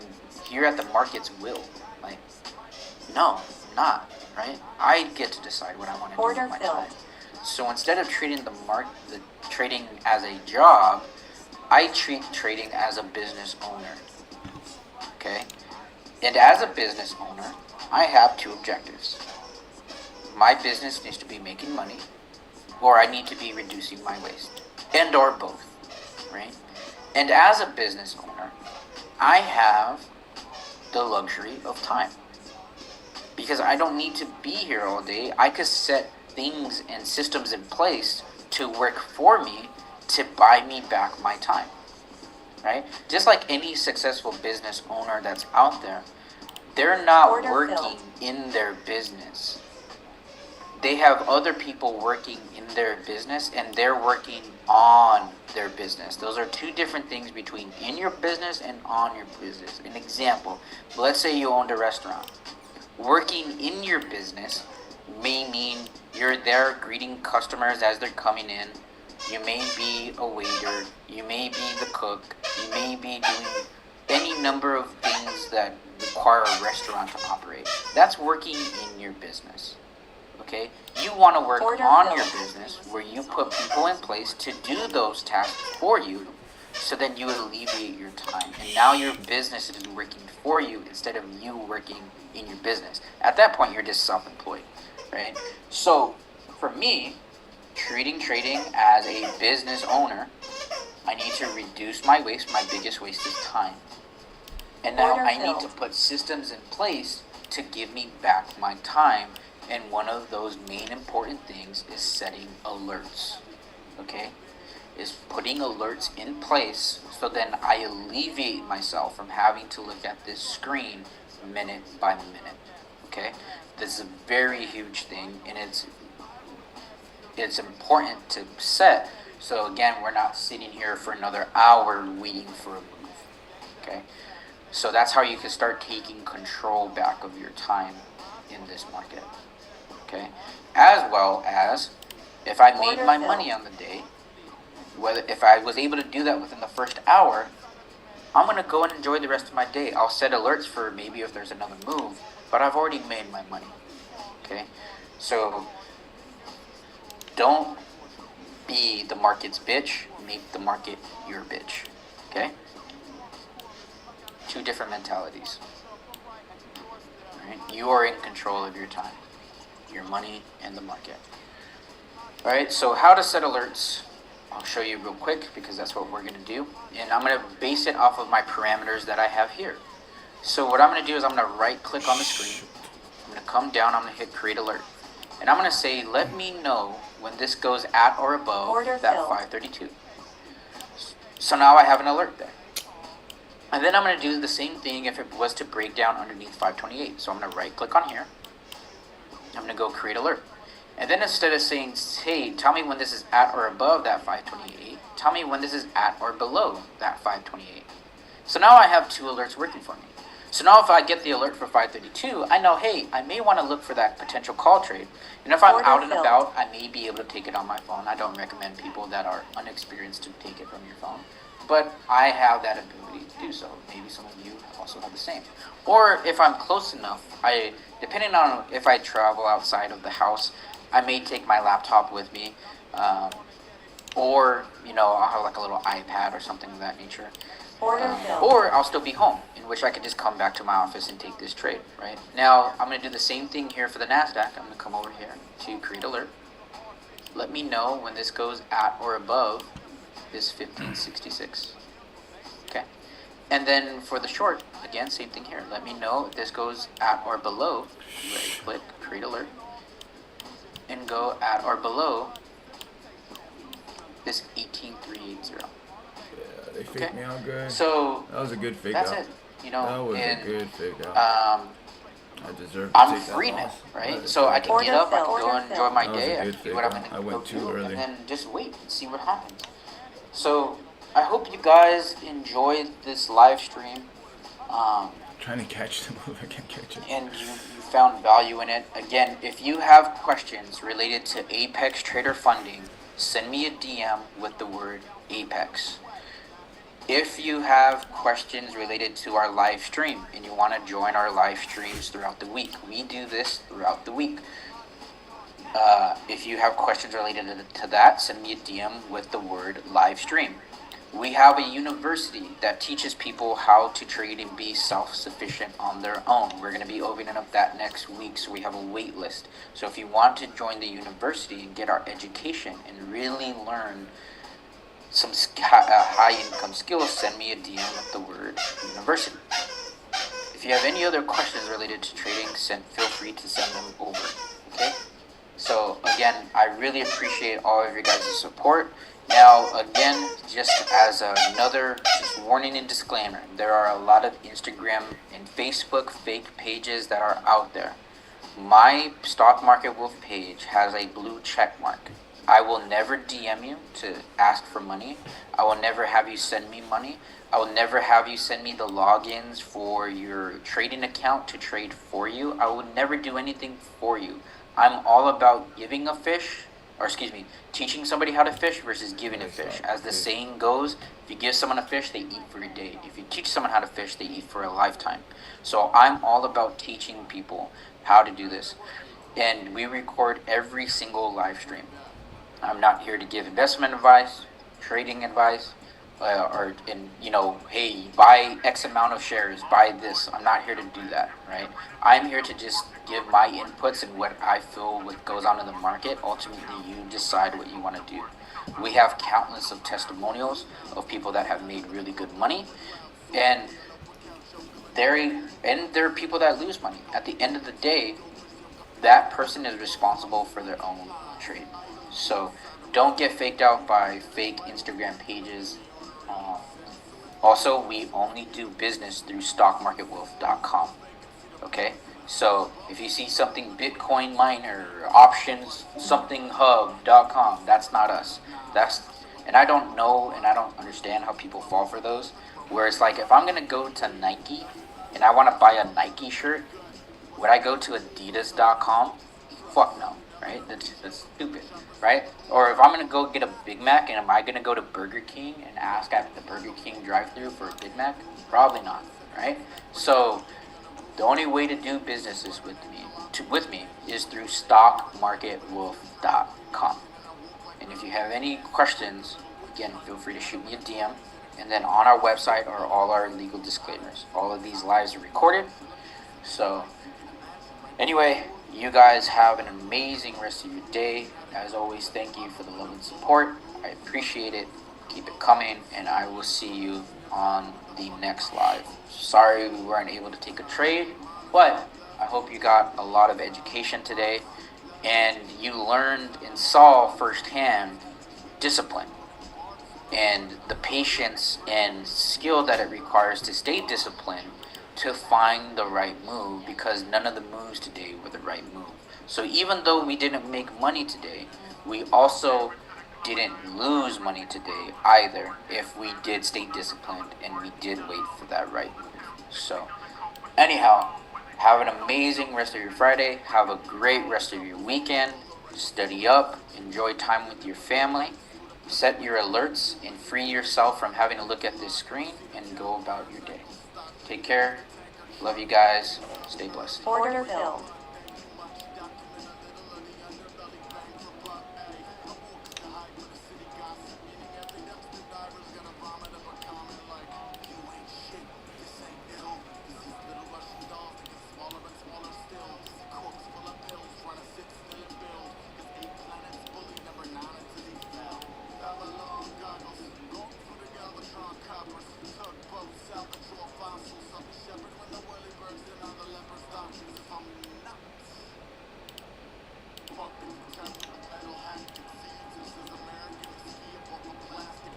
S4: here at the market's will. Like, no, I'm not, right? I get to decide what I want to do with my time. So instead of treating the trading as a job, I treat trading as a business owner. Okay? And as a business owner, I have two objectives. My business needs to be making money, or I need to be reducing my waste. And or both. Right? And as a business owner, I have the luxury of time. Because I don't need to be here all day. I could set things and systems in place to work for me to buy me back my time, right? Just like any successful business owner that's out there, they're not working in their business. They have other people working in their business, and they're working on their business. Those are two different things between in your business and on your business. An example, let's say you owned a restaurant. Working in your business may mean you're there greeting customers as they're coming in. You may be a waiter. You may be the cook. You may be doing any number of things that require a restaurant to operate. That's working in your business. Okay? You want to work on your business where you put people in place to do those tasks for you So then you alleviate your time, and now your business is working for you instead of you working in your business. At that point, you're just self-employed, right? So for me, treating trading as a business owner, I need to reduce my waste. My biggest waste is time. And now I need to put systems in place to give me back my time. And one of those main important things is setting alerts. Okay? Is putting alerts in place so then I alleviate myself from having to look at this screen minute by minute. Okay? This is a very huge thing, and it's important to set. So again, we're not sitting here for another hour waiting for a move. Okay? So that's how you can start taking control back of your time in this market. Okay? As well as if I made my money on the day, whether if I was able to do that within the first hour, I'm gonna go and enjoy the rest of my day. I'll set alerts for maybe if there's another move, but I've already made my money. Okay? So don't be the market's bitch, make the market your bitch. Okay? Two different mentalities. Right? You are in control of your time, your money, and the market. Alright, so how to set alerts, I'll show you real quick because that's what we're going to do. And I'm going to base it off of my parameters that I have here. So what I'm going to do is I'm going to right click on the screen. I'm going to come down, I'm going to hit create alert. And I'm going to say, let me know when this goes at or above that 532. So now I have an alert there. And then I'm going to do the same thing if it was to break down underneath 528. So I'm going to right click on here. I'm going to go create alert. And then instead of saying, hey, tell me when this is at or above that 528, tell me when this is at or below that 528. So now I have two alerts working for me. So now if I get the alert for 532, I know, hey, I may want to look for that potential call trade. And if I'm out and about, I may be able to take it on my phone. I don't recommend people that are unexperienced to take it from your phone. But I have that ability to do so. Maybe some of you also have the same. Or if I'm close enough, depending on if I travel outside of the house, I may take my laptop with me, or, I'll have like a little iPad or something of that nature. Or I'll still be home, in which I can just come back to my office and take this trade, right? Now, I'm going to do the same thing here for the NASDAQ. I'm going to come over here to create alert. Let me know when this goes at or above this 1566. Okay. And then for the short, again, same thing here. Let me know if this goes at or below. Right click, create alert. And go at or below this 18380.
S10: Yeah, they faked me out good.
S4: So
S10: that was a good fake
S4: that's
S10: out.
S4: it.
S10: That was a good fake out. I deserve to
S4: I'm
S10: take
S4: free
S10: that
S4: now,
S10: loss.
S4: right? So I can get up, I can go and enjoy my day, I can do what I'm
S10: I
S4: going
S10: went
S4: to
S10: too
S4: do,
S10: early.
S4: and then just wait and see what happens. So I hope you guys enjoyed this live stream.
S10: Trying to catch the move, I can't catch it.
S4: And you found value in it. Again, if you have questions related to Apex Trader Funding, send me a DM with the word Apex. If you have questions related to our live stream and you want to join our live streams throughout the week, we do this throughout the week. If you have questions related to that, send me a DM with the word live stream. We have a university that teaches people how to trade and be self-sufficient on their own. We're going to be opening up that next week, so we have a wait list. So if you want to join the university and get our education and really learn some high-income skills, send me a DM with the word university. If you have any other questions related to trading, feel free to send them over. Okay? So again, I really appreciate all of your guys' support. Now, again, just as another warning and disclaimer, there are a lot of Instagram and Facebook fake pages that are out there. My Stock Market Wolf page has a blue check mark. I will never DM you to ask for money. I will never have you send me money. I will never have you send me the logins for your trading account to trade for you. I will never do anything for you. I'm all about giving a fish, teaching somebody how to fish versus giving a fish. As the saying goes, if you give someone a fish, they eat for a day. If you teach someone how to fish, they eat for a lifetime. So I'm all about teaching people how to do this. And we record every single live stream. I'm not here to give investment advice, trading advice. or in, you know, hey, buy X amount of shares, buy this. I'm not here to do that, right? I'm here to just give my inputs and what I feel what goes on in the market. Ultimately, you decide what you want to do. We have countless of testimonials of people that have made really good money, and there are people that lose money. At the end of the day, that person is responsible for their own trade. So don't get faked out by fake Instagram pages. Uh, Also, we only do business through stockmarketwolf.com. Okay? So if you see something Bitcoin miner, options, something hub.com, that's not us. And I don't know and I don't understand how people fall for those. Where it's like, if I'm going to go to Nike and I want to buy a Nike shirt, would I go to adidas.com? Fuck no, right? That's stupid, right? Or if I'm gonna go get a Big Mac, and am I gonna go to Burger King and ask at the Burger King drive-thru for a Big Mac? Probably not, right? So the only way to do business is with me is through stockmarketwolf.com. And if you have any questions, again, feel free to shoot me a DM. And then on our website are all our legal disclaimers. All of these lives are recorded. So anyway, you guys have an amazing rest of your day. As always, thank you for the love and support. I appreciate it. Keep it coming, and I will see you on the next live. Sorry we weren't able to take a trade, but I hope you got a lot of education today, and you learned and saw firsthand discipline and the patience and skill that it requires to stay disciplined to find the right move, because none of the moves today were the right move. So even though we didn't make money today, we also didn't lose money today either, if we did stay disciplined and we did wait for that right move. So anyhow, have an amazing rest of your Friday. Have a great rest of your weekend. Study up, enjoy time with your family, set your alerts, and free yourself from having to look at this screen and go about your day. Take care. Love you guys. Stay blessed.
S11: Order filled.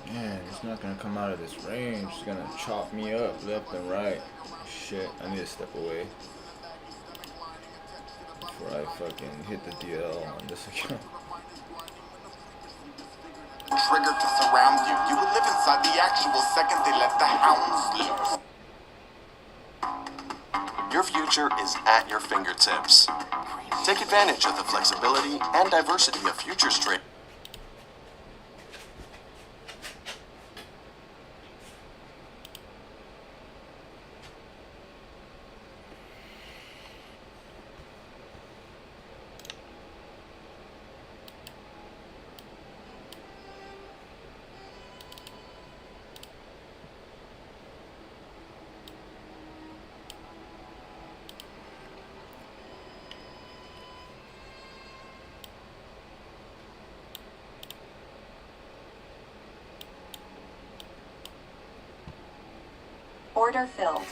S10: Man, it's not gonna come out of this range. It's gonna chop me up left and right. Shit, I need to step away before I fucking hit the DL on this account.
S8: Triggered to surround you. You will live inside the actual second they let the hounds loose.
S12: Your future is at your fingertips. Take advantage of the flexibility and diversity of futures trading.
S11: Order filled.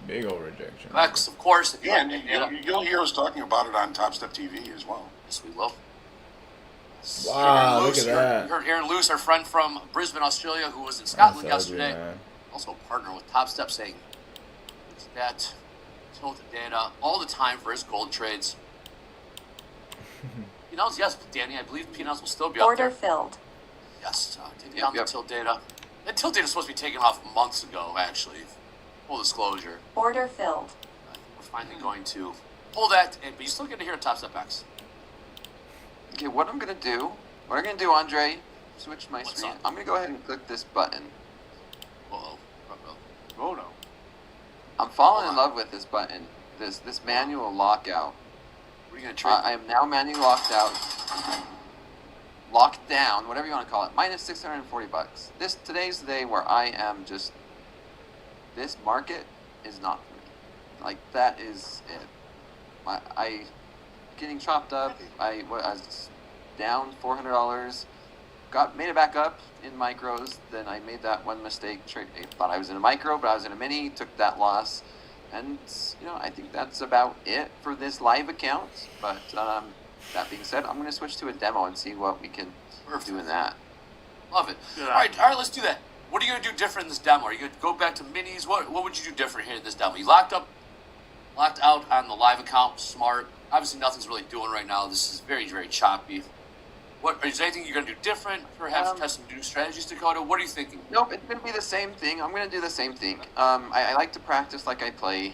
S10: Big ol' rejection.
S13: X, of course. If
S3: Yeah,
S13: you
S3: and you'll hear us talking about it on Top Step TV as well.
S13: Yes, we will.
S10: Wow, look at that.
S13: You heard Aaron Lewis, our friend from Brisbane, Australia, who was in Scotland
S10: That's ugly,
S13: yesterday.
S10: man.
S13: Also a partner with Top Step, saying that tilted data all the time for his gold trades. P&Ls, yes, Danny, I believe P&Ls will still be up
S11: Order
S13: there.
S11: filled.
S13: Yes, take down the tilt data. That tilt data is supposed to be taken off months ago, actually. Full disclosure.
S11: Order filled.
S13: We're finally going to pull that, but you still get to hear Top Step X.
S14: Okay, what I'm gonna do, Andre, switch my
S13: What's
S14: screen.
S13: up?
S14: I'm gonna go ahead and click this button.
S13: Uh-oh.
S15: Oh no.
S14: I'm falling in love with this button. This manual lockout.
S13: What are you gonna trade?
S14: I am now manually locked out. Locked down, whatever you want to call it. Minus $640. Today's the day where I am just. This market is not for me. Like, that is it. I getting chopped up. I was down $400. Made it back up in micros. Then I made that one mistake. I thought I was in a micro, but I was in a mini. Took that loss, and I think that's about it for this live account. But that being said, I'm gonna switch to a demo and see what we can do in that.
S13: Love it. All right, let's do that. What are you gonna do different in this demo? Are you gonna go back to minis? What would you do different here in this demo? You locked out on the live account. Smart. Obviously, nothing's really doing right now. This is very, very choppy. Is there anything you're gonna do different? Perhaps test some new strategies, Dakota. What are you thinking?
S14: Nope, it's gonna be the same thing. I'm gonna do the same thing. I like to practice like I play.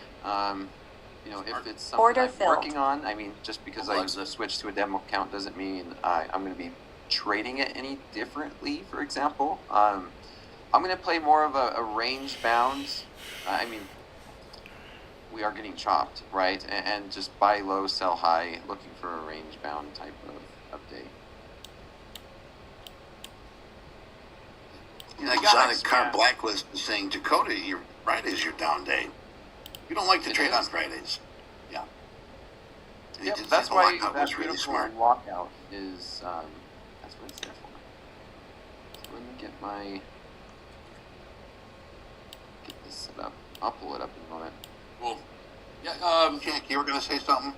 S14: If it's something I'm working on, I mean, just because I switched to a demo account doesn't mean I'm gonna be trading it any differently. For example, I'm gonna play more of a range bound. We are getting chopped, right? And just buy low, sell high, looking for a range bound type of update.
S5: Exotic Car Blacklist is saying, Dakota, Friday's your down day. You don't like to trade on Fridays. Yeah.
S14: Yep, that's why that beautiful lockout is, that's what it's there for. So let me get this set up. I'll pull it up in a moment.
S13: Cool. Yeah,
S5: Jack, you were going to say something?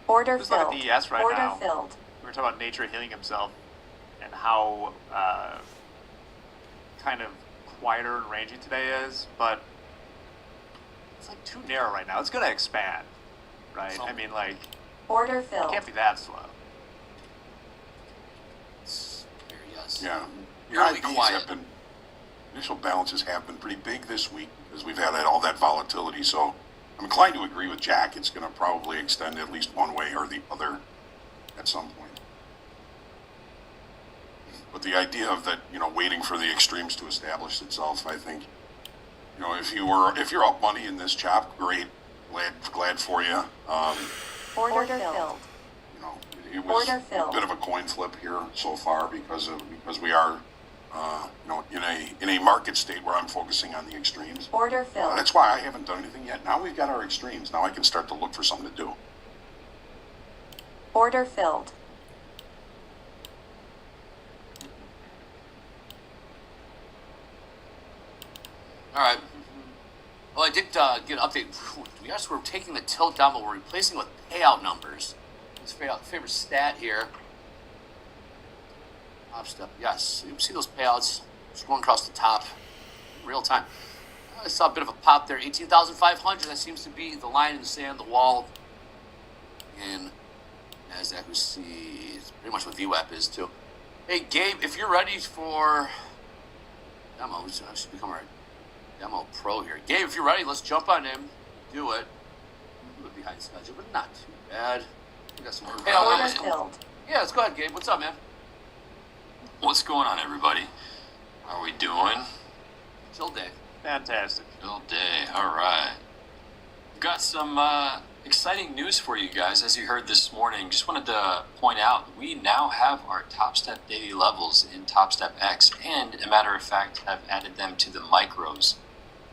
S11: Order
S15: Just
S11: filled.
S15: on a DS right
S11: Order
S15: now.
S11: filled.
S15: We were talking about nature healing himself and how kind of quieter and rangy today is, but it's like too narrow right now. It's gonna expand, right? I mean, like,
S11: Order
S15: it
S11: filled.
S15: can't be that slow.
S3: Yeah.
S13: Really
S3: IPs
S13: quiet.
S3: have been, initial balances have been pretty big this week because we've had all that volatility. So I'm inclined to agree with Jack. It's going to probably extend at least one way or the other at some point. But the idea of that, waiting for the extremes to establish itself, I think, if you're up money in this chop, great, glad for you.
S11: Order filled.
S3: It was a bit of a coin flip here so far because we are, in a market state where I'm focusing on the extremes.
S11: Order filled.
S3: That's why I haven't done anything yet. Now we've got our extremes. Now I can start to look for something to do.
S11: Order filled.
S13: all right. Well, I did get an update. Yes, we're taking the tilt down, but we're replacing it with payout numbers. His favorite stat here. Top step. Yes, you can see those payouts scrolling across the top in real time. I saw a bit of a pop there. 18,500. That seems to be the line in the sand, the wall. And NASDAQ, we see it's pretty much what VWAP is too. Hey, Gabe, if you're ready for demo, we should become our demo pro here. Gabe, if you're ready, let's jump on in. Do it. A little behind schedule, but not too bad. We got some more payout numbers. Yeah, let's go ahead, Gabe. What's up, man?
S16: What's going on, everybody? How are we doing?
S13: Chill day.
S15: Fantastic.
S16: Chill day. All right. We've got some exciting news for you guys. As you heard this morning, just wanted to point out we now have our Top Step daily levels in TOPSTEPX, and a matter of fact, have added them to the micros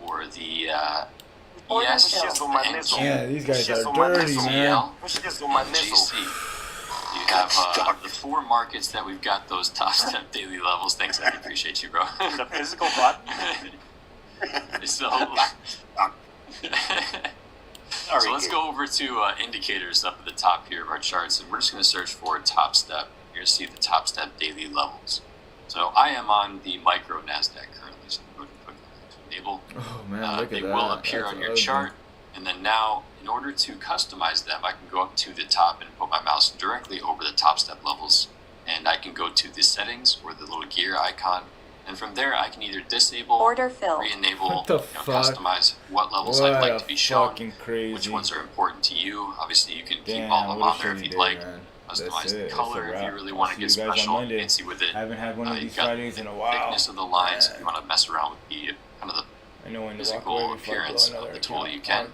S16: or the ES,
S10: Yeah, these guys are dirty, man.
S16: GC. You have the four markets that we've got those Top Step daily levels. Thanks, I appreciate you, bro.
S15: The physical button.
S16: So let's go over to indicators up at the top here of our charts, and we're just going to search for Top Step. You're going to see the Top Step daily levels. So I am on the micro NASDAQ currently, so I'm going to click on to enable.
S10: Oh man, look at
S16: they
S10: that.
S16: will appear
S10: That's
S16: on your
S10: ugly.
S16: chart, and then now, in order to customize them, I can go up to the top and put my mouse directly over the Top Step levels, and I can go to the settings or the little gear icon. And from there, I can either disable, re-enable, customize what levels I'd like to be shown, which ones are important to you. Obviously, you can keep all of them on there if you'd like. Customize the
S10: it. That's
S16: color
S10: a
S16: if you
S10: wrap.
S16: really
S10: I'll
S16: want to
S10: see
S16: get
S10: you guys on
S16: special and
S10: Monday.
S16: fancy with it.
S10: I haven't had one of
S16: You've
S10: these
S16: got
S10: Fridays in a while.
S16: thickness of the lines. If you want to mess around with the kind of the
S10: I know when to walk
S16: physical
S10: away before I blow
S16: appearance
S10: another
S16: of the tool,
S10: account.
S16: you can.